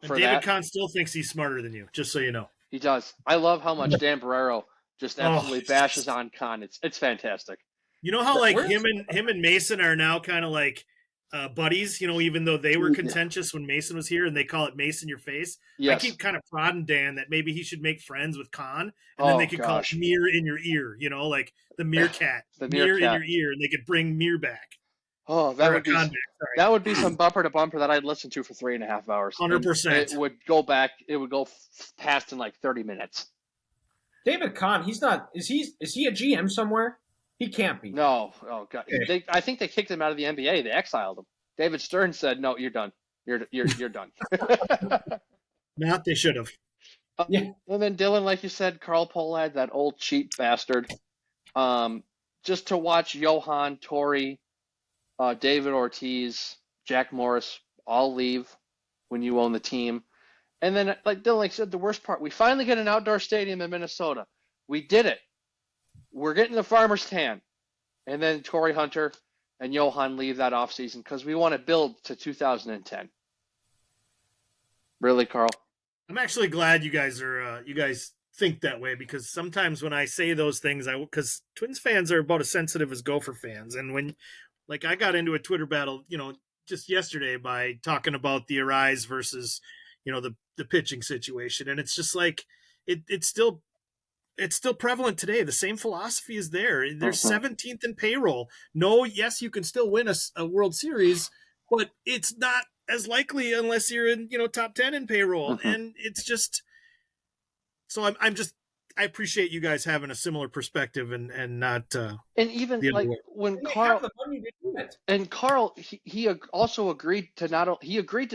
And David Kahn still thinks he's smarter than you, just so you know. He does. I love how much Dan Barrero just absolutely bashes on Kahn. It's fantastic. You know how him and Mason are now kind of like buddies, even though they were contentious when Mason was here and they call it Mason your face. Yes. I keep kind of prodding Dan that maybe he should make friends with Kahn and then they could call it Mirror in your ear, like the meerkat. The mirror in your ear, and they could bring Mirror back. Oh, that would be some bumper to bumper that I'd listen to for 3.5 hours. 100%. It would go back. It would go past in like 30 minutes. David Kahn, he's not. Is he a GM somewhere? He can't be. No. Oh God. I think they kicked him out of the NBA. They exiled him. David Stern said, "No, you're done. You're done." Not they should have. And then Dylan, like you said, Carl Pohlad, that old cheap bastard. Just to watch Johan, Torrey, David Ortiz, Jack Morris all leave when you own the team. And then, like Dylan said, the worst part, we finally get an outdoor stadium in Minnesota. We did it. We're getting the farmer's tan. And then Torrey Hunter and Johan leave that offseason because we want to build to 2010. Really, Carl? I'm actually glad you guys think that way, because sometimes when I say those things, because Twins fans are about as sensitive as Gopher fans. And when, I got into a Twitter battle, just yesterday by talking about the Arise versus, the pitching situation. And it's just it still prevalent today. The same philosophy is there. They're 17th in payroll. No, yes, you can still win a World Series, but it's not as likely unless you're in, top 10 in payroll. And it's just, so I appreciate you guys having a similar perspective and not, and even the other like way. when They Carl have the money to do it. and Carl, he also agreed to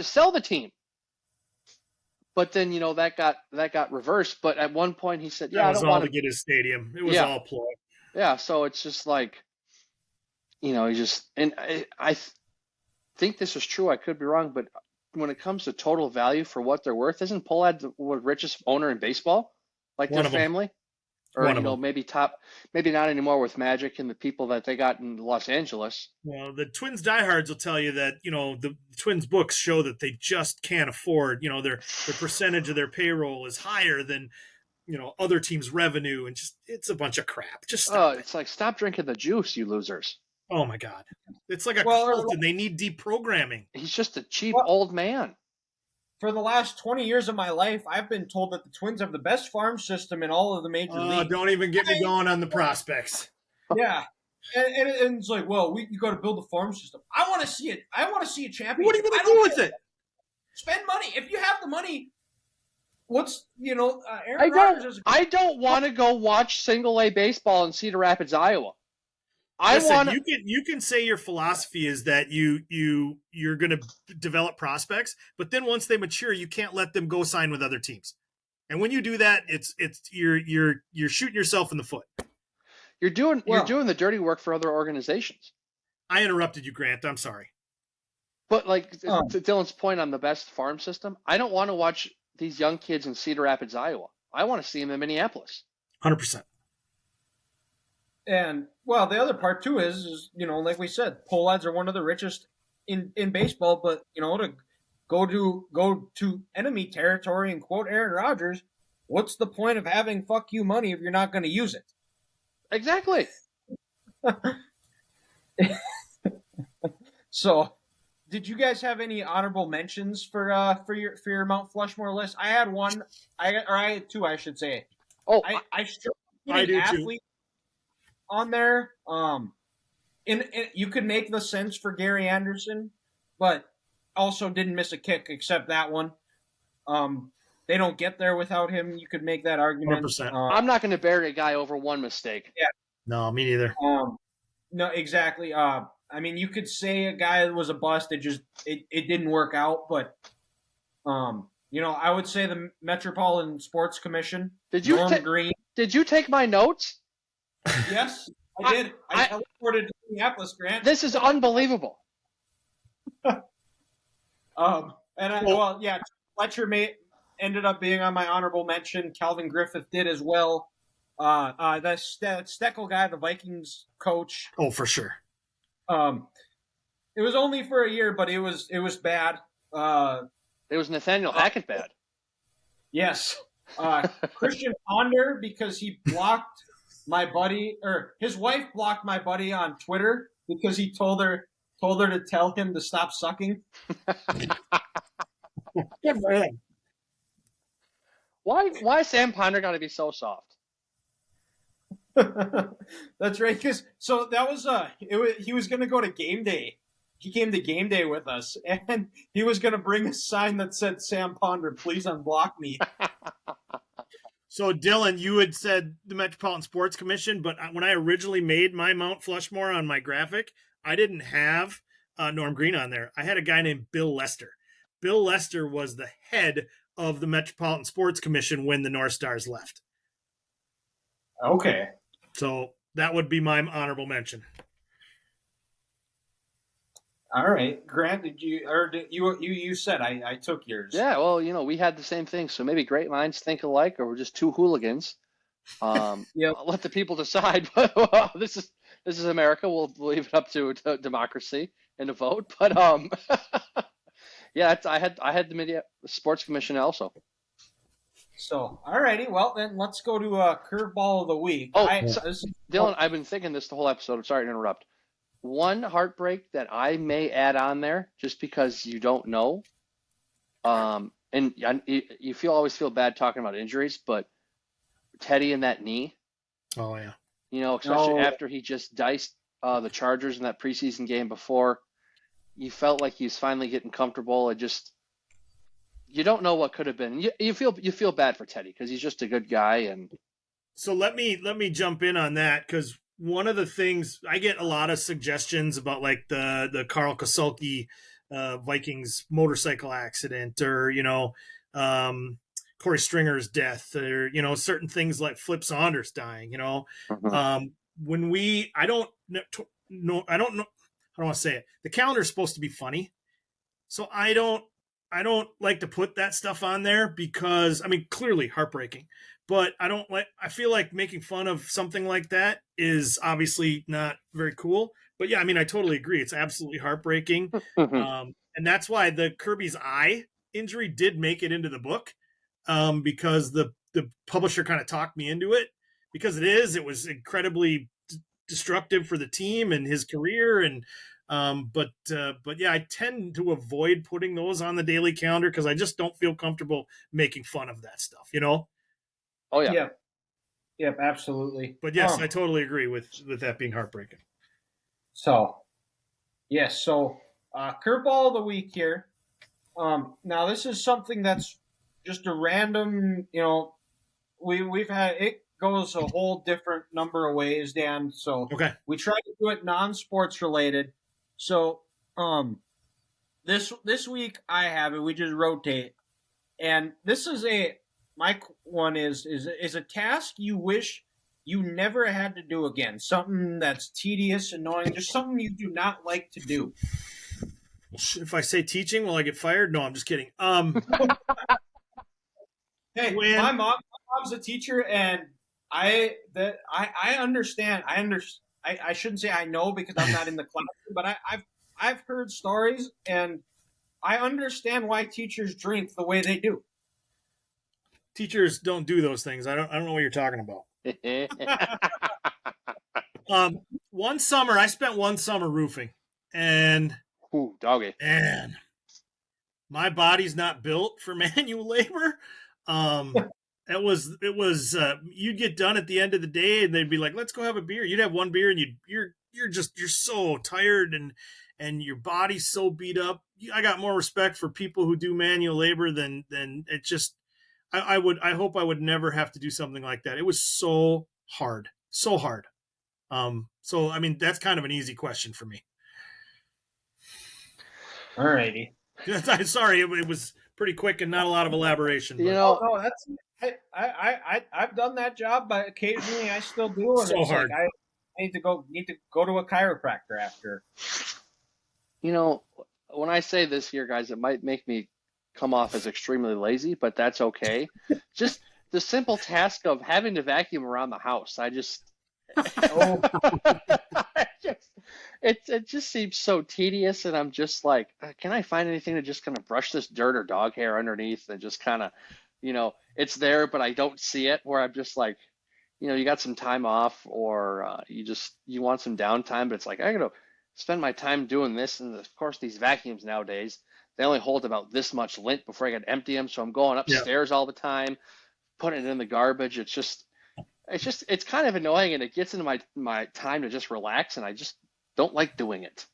sell the team. But then, that got reversed. But at one point he said, "Yeah, That I was don't all want to get his stadium. It was all ploy. Yeah, so it's just like, he just, and I think this is true. I could be wrong, but when it comes to total value for what they're worth, isn't Pohlad the richest owner in baseball? Like One their of 'em. family? Or, One of 'em. maybe not anymore with Magic and the people that they got in Los Angeles. Well, the Twins diehards will tell you that, the Twins books show that they just can't afford, their percentage of their payroll is higher than, other teams' revenue, and just, it's a bunch of crap. Just stop it. It's like, stop drinking the juice, you losers. Oh my God. It's like a cult, and they need deprogramming. He's just a cheap old man. For the last 20 years of my life, I've been told that the Twins have the best farm system in all of the major leagues. Don't even get me going on the prospects. Yeah. And it's like, well, you got to build a farm system. I want to see it. I want to see a championship. What are you going to do with it? Spend money. If you have the money, Aaron Rodgers is. I don't want to go watch single A baseball in Cedar Rapids, Iowa. You can say your philosophy is that you're going to develop prospects, but then once they mature, you can't let them go sign with other teams. And when you do that, you're shooting yourself in the foot. You're doing the dirty work for other organizations. I interrupted you, Grant. I'm sorry. But to Dylan's point on the best farm system, I don't want to watch these young kids in Cedar Rapids, Iowa. I want to see them in Minneapolis. 100%. And well, the other part too is like we said, Pohlads are one of the richest in baseball. But to go to enemy territory and quote Aaron Rodgers, what's the point of having "fuck you" money if you're not going to use it? Exactly. So, did you guys have any honorable mentions for your Mount Flushmore list? I had one. I had two, I should say. Oh, I struggled I getting do athlete on there. You could make the sense for Gary Anderson, but also didn't miss a kick except that one. They don't get there without him. You could make that argument. 100%. I'm not going to bury a guy over one mistake. Yeah. No, me neither. No, exactly. You could say a guy that was a bust. It didn't work out, but I would say the Metropolitan Sports Commission. Did you Green? Did you take my notes? Yes, I did. I teleported to Minneapolis, Grant. This is unbelievable. Fletcher ended up being on my honorable mention. Calvin Griffith did as well. That Steckel guy, the Vikings coach. Oh, for sure. It was only for a year, but it was bad. It was Nathaniel Hackett bad. Yes. Christian Ponder, because he blocked my buddy, or his wife blocked my buddy on Twitter because he told her to tell him to stop sucking. Good for him. Why Sam Ponder got to be so soft? That's right. Because that was he was going to go to game day. He came to game day with us, and he was going to bring a sign that said, "Sam Ponder, please unblock me." So, Dylan, you had said the Metropolitan Sports Commission, but when I originally made my Mount Flushmore on my graphic, I didn't have Norm Green on there. I had a guy named Bill Lester. Bill Lester was the head of the Metropolitan Sports Commission when the North Stars left. Okay. So that would be my honorable mention. All right, Grant, you said I took yours? Yeah, well, we had the same thing. So maybe great minds think alike, or we're just two hooligans. Yep. I'll let the people decide. This is America. We'll leave it up to democracy and a vote. But yeah, I had the Media Sports Commission also. So, all righty. Well, then let's go to curveball of the week. Dylan, I've been thinking this the whole episode. I'm sorry to interrupt. One heartbreak that I may add on there, just because you don't know, and you always feel bad talking about injuries, but Teddy and that knee. Oh yeah. Especially No. after he just diced the Chargers in that preseason game before. You felt like he was finally getting comfortable. You don't know what could have been. You feel bad for Teddy because he's just a good guy. And so let me jump in on that, because one of the things I get a lot of suggestions about, like the Carl Kosulki Vikings motorcycle accident, or Corey Stringer's death, or certain things like Flip Saunders dying. When I don't know, I don't want to say it. The calendar's supposed to be funny, so I don't like to put that stuff on there, because clearly heartbreaking, but I feel like making fun of something like that is obviously not very cool. But yeah, I totally agree. It's absolutely heartbreaking. And that's why the Kirby's eye injury did make it into the book, because the publisher kind of talked me into it, because it was incredibly destructive for the team and his career. And but yeah, I tend to avoid putting those on the daily calendar, because I just don't feel comfortable making fun of that stuff. Oh yeah. Yep, absolutely. But yes, I totally agree with that being heartbreaking. So, yes. So, curveball of the week here. Now this is something that's just a random. We've had it goes a whole different number of ways, Dan. So Okay. we try to do it non-sports related. So, this week I have it. We just rotate, and this is my one is a task you wish you never had to do again. Something that's tedious, annoying, just something you do not like to do. If I say teaching, will I get fired? No, I'm just kidding. Hey, my mom's a teacher, and I understand. I shouldn't say I know, because I'm not in the classroom, but I've heard stories, and I understand why teachers drink the way they do. Teachers don't do those things. I don't know what you're talking about. I spent one summer roofing, and Ooh, doggy. man, my body's not built for manual labor. It was you'd get done at the end of the day, and they'd be like, let's go have a beer. You'd have one beer, and you're so tired, and your body's so beat up. I got more respect for people who do manual labor than it just. I hope I would never have to do something like that. It was so hard. So that's kind of an easy question for me. All righty. I'm sorry, it was pretty quick and not a lot of elaboration. But. No, that's I've done that job, but occasionally I still do, and so it's hard. Like I need to go to a chiropractor after. When I say this here, guys, it might make me come off as extremely lazy, but that's okay. Just the simple task of having to vacuum around the house. It just seems so tedious, and I'm just like, can I find anything to just kind of brush this dirt or dog hair underneath, and just kind of, it's there, but I don't see it, where I'm just like, you got some time off, or you want some downtime, but it's like, I gotta spend my time doing this. And of course, these vacuums nowadays, they only hold about this much lint before I got to empty them. So I'm going upstairs all the time, putting it in the garbage. It's kind of annoying, and it gets into my time to just relax, and I just don't like doing it.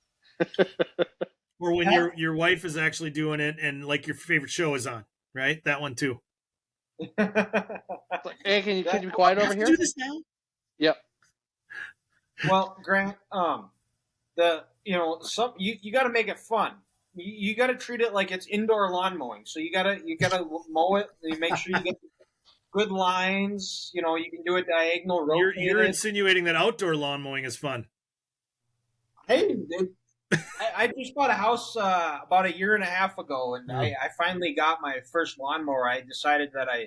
Or when your wife is actually doing it, and like your favorite show is on, right? That one too. Like, hey, can you be quiet over here? Do this now? Yep. Well, Grant, you got to make it fun. You got to treat it like it's indoor lawn mowing. So you gotta mow it. You make sure you get good lines. You can do it diagonal. You're insinuating that outdoor lawn mowing is fun. Hey, I just bought a house about a year and a half ago, and I finally got my first lawnmower. I decided that I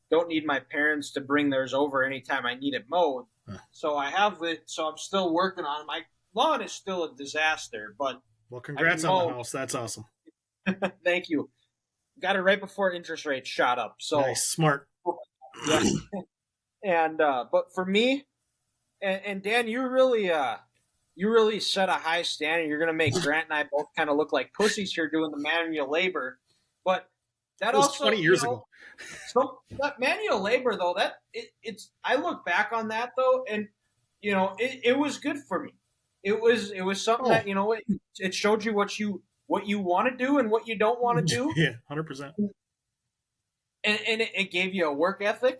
don't need my parents to bring theirs over anytime I need it mowed. So I have it. So I'm still working on it. My lawn is still a disaster, but. Well, congrats on the house. That's awesome. Thank you. Got it right before interest rates shot up. So nice, smart. Yeah. And but for me, and Dan, you really set a high standard. You're going to make Grant and I both kind of look like pussies here doing the manual labor. But That was 20 years ago. So that manual labor though, it's I look back on that though, and it was good for me. It was something that it showed you what you want to do and what you don't want to do. Yeah, 100%. And it gave you a work ethic,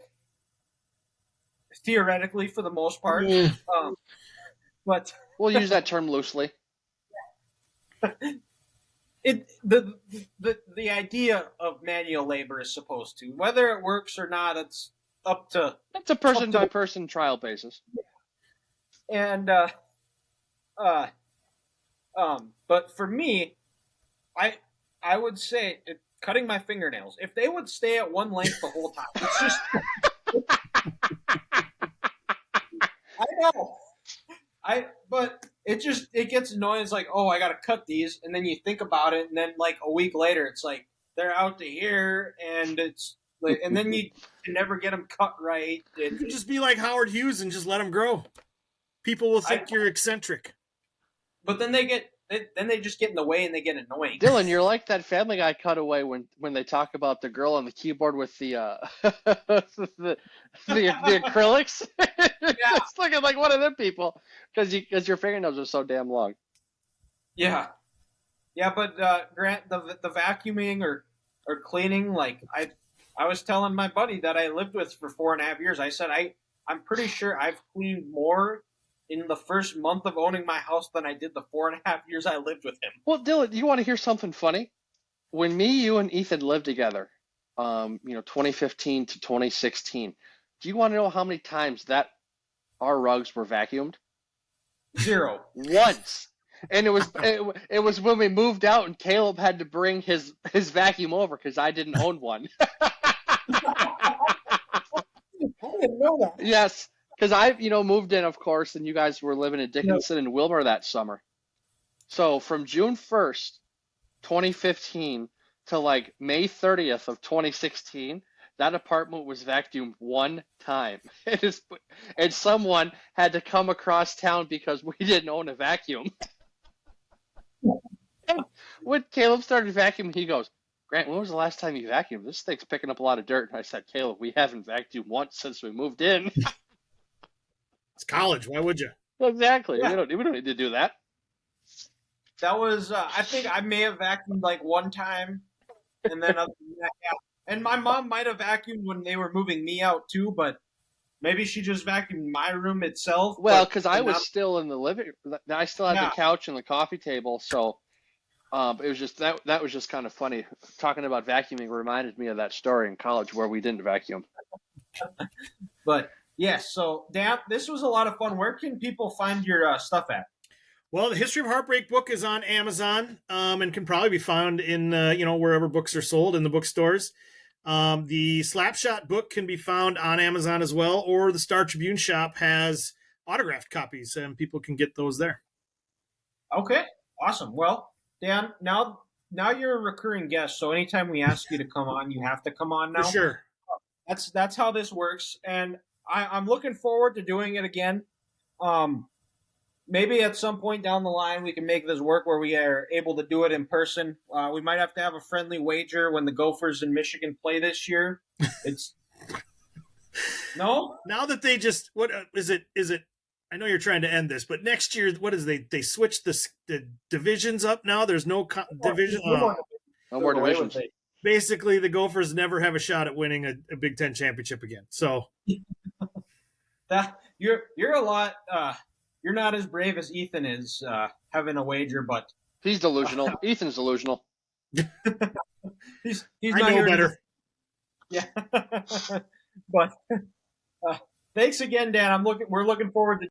theoretically for the most part. But we'll use that term loosely. The idea of manual labor is supposed to, whether it works or not, it's up to. It's a person by person trial basis. And but for me, I would say cutting my fingernails. If they would stay at one length the whole time, it's just. I know. But it gets annoying. It's like, oh, I got to cut these. And then you think about it. And then like a week later, it's like, they're out to here. And it's like, and then you can never get them cut right. You could just be like Howard Hughes and just let them grow. People will think you're eccentric. But then they just get in the way and they get annoying. Dylan, you're like that Family Guy cutaway when they talk about the girl on the keyboard with the the acrylics. Yeah. It's looking like one of them people because your fingernails are so damn long. Yeah, but Grant, the vacuuming or cleaning, like I was telling my buddy that I lived with for 4.5 years. I said I'm pretty sure I've cleaned more in the first month of owning my house than I did the 4.5 years I lived with him. Well, Dylan, you want to hear something funny? When you and Ethan lived together, 2015 to 2016, do you want to know how many times that our rugs were vacuumed? 0. Once. And it was when we moved out and Caleb had to bring his vacuum over because I didn't own one. I didn't know that. Yes. Because I, moved in, of course, and you guys were living in Dickinson and Wilmer that summer. So from June 1st, 2015 to like May 30th of 2016, that apartment was vacuumed one time. And someone had to come across town because we didn't own a vacuum. When Caleb started vacuuming, he goes, Grant, when was the last time you vacuumed? This thing's picking up a lot of dirt. And I said, Caleb, we haven't vacuumed once since we moved in. It's college. Why would you? Exactly. Yeah. We don't need to do that. That was, I think I may have vacuumed like one time, and then other than that, yeah. And my mom might have vacuumed when they were moving me out too, but maybe she just vacuumed my room itself. Well, because I was still in the living room. I still had the couch and the coffee table, so it was just that was just kind of funny. Talking about vacuuming reminded me of that story in college where we didn't vacuum. But yes, so Dan, this was a lot of fun. Where can people find your stuff at? Well, the History of Heartbreak book is on Amazon and can probably be found in wherever books are sold in the bookstores. The Slapshot book can be found on Amazon as well, or the Star Tribune shop has autographed copies, and people can get those there. Okay, awesome. Well, Dan, now you're a recurring guest, so anytime we ask you to come on, you have to come on now. For sure. That's how this works, and I'm looking forward to doing it again. Maybe at some point down the line we can make this work where we are able to do it in person. We might have to have a friendly wager when the Gophers in Michigan play this year. It's no. Now that they just what is it? I know you're trying to end this, but next year, what is they switched the divisions up now? There's no division. No more divisions. Basically, the Gophers never have a shot at winning a Big Ten championship again. So that you're a lot. You're not as brave as Ethan is having a wager, but he's delusional. Ethan's delusional. he's I know better. Yeah, but thanks again, Dan. We're looking forward to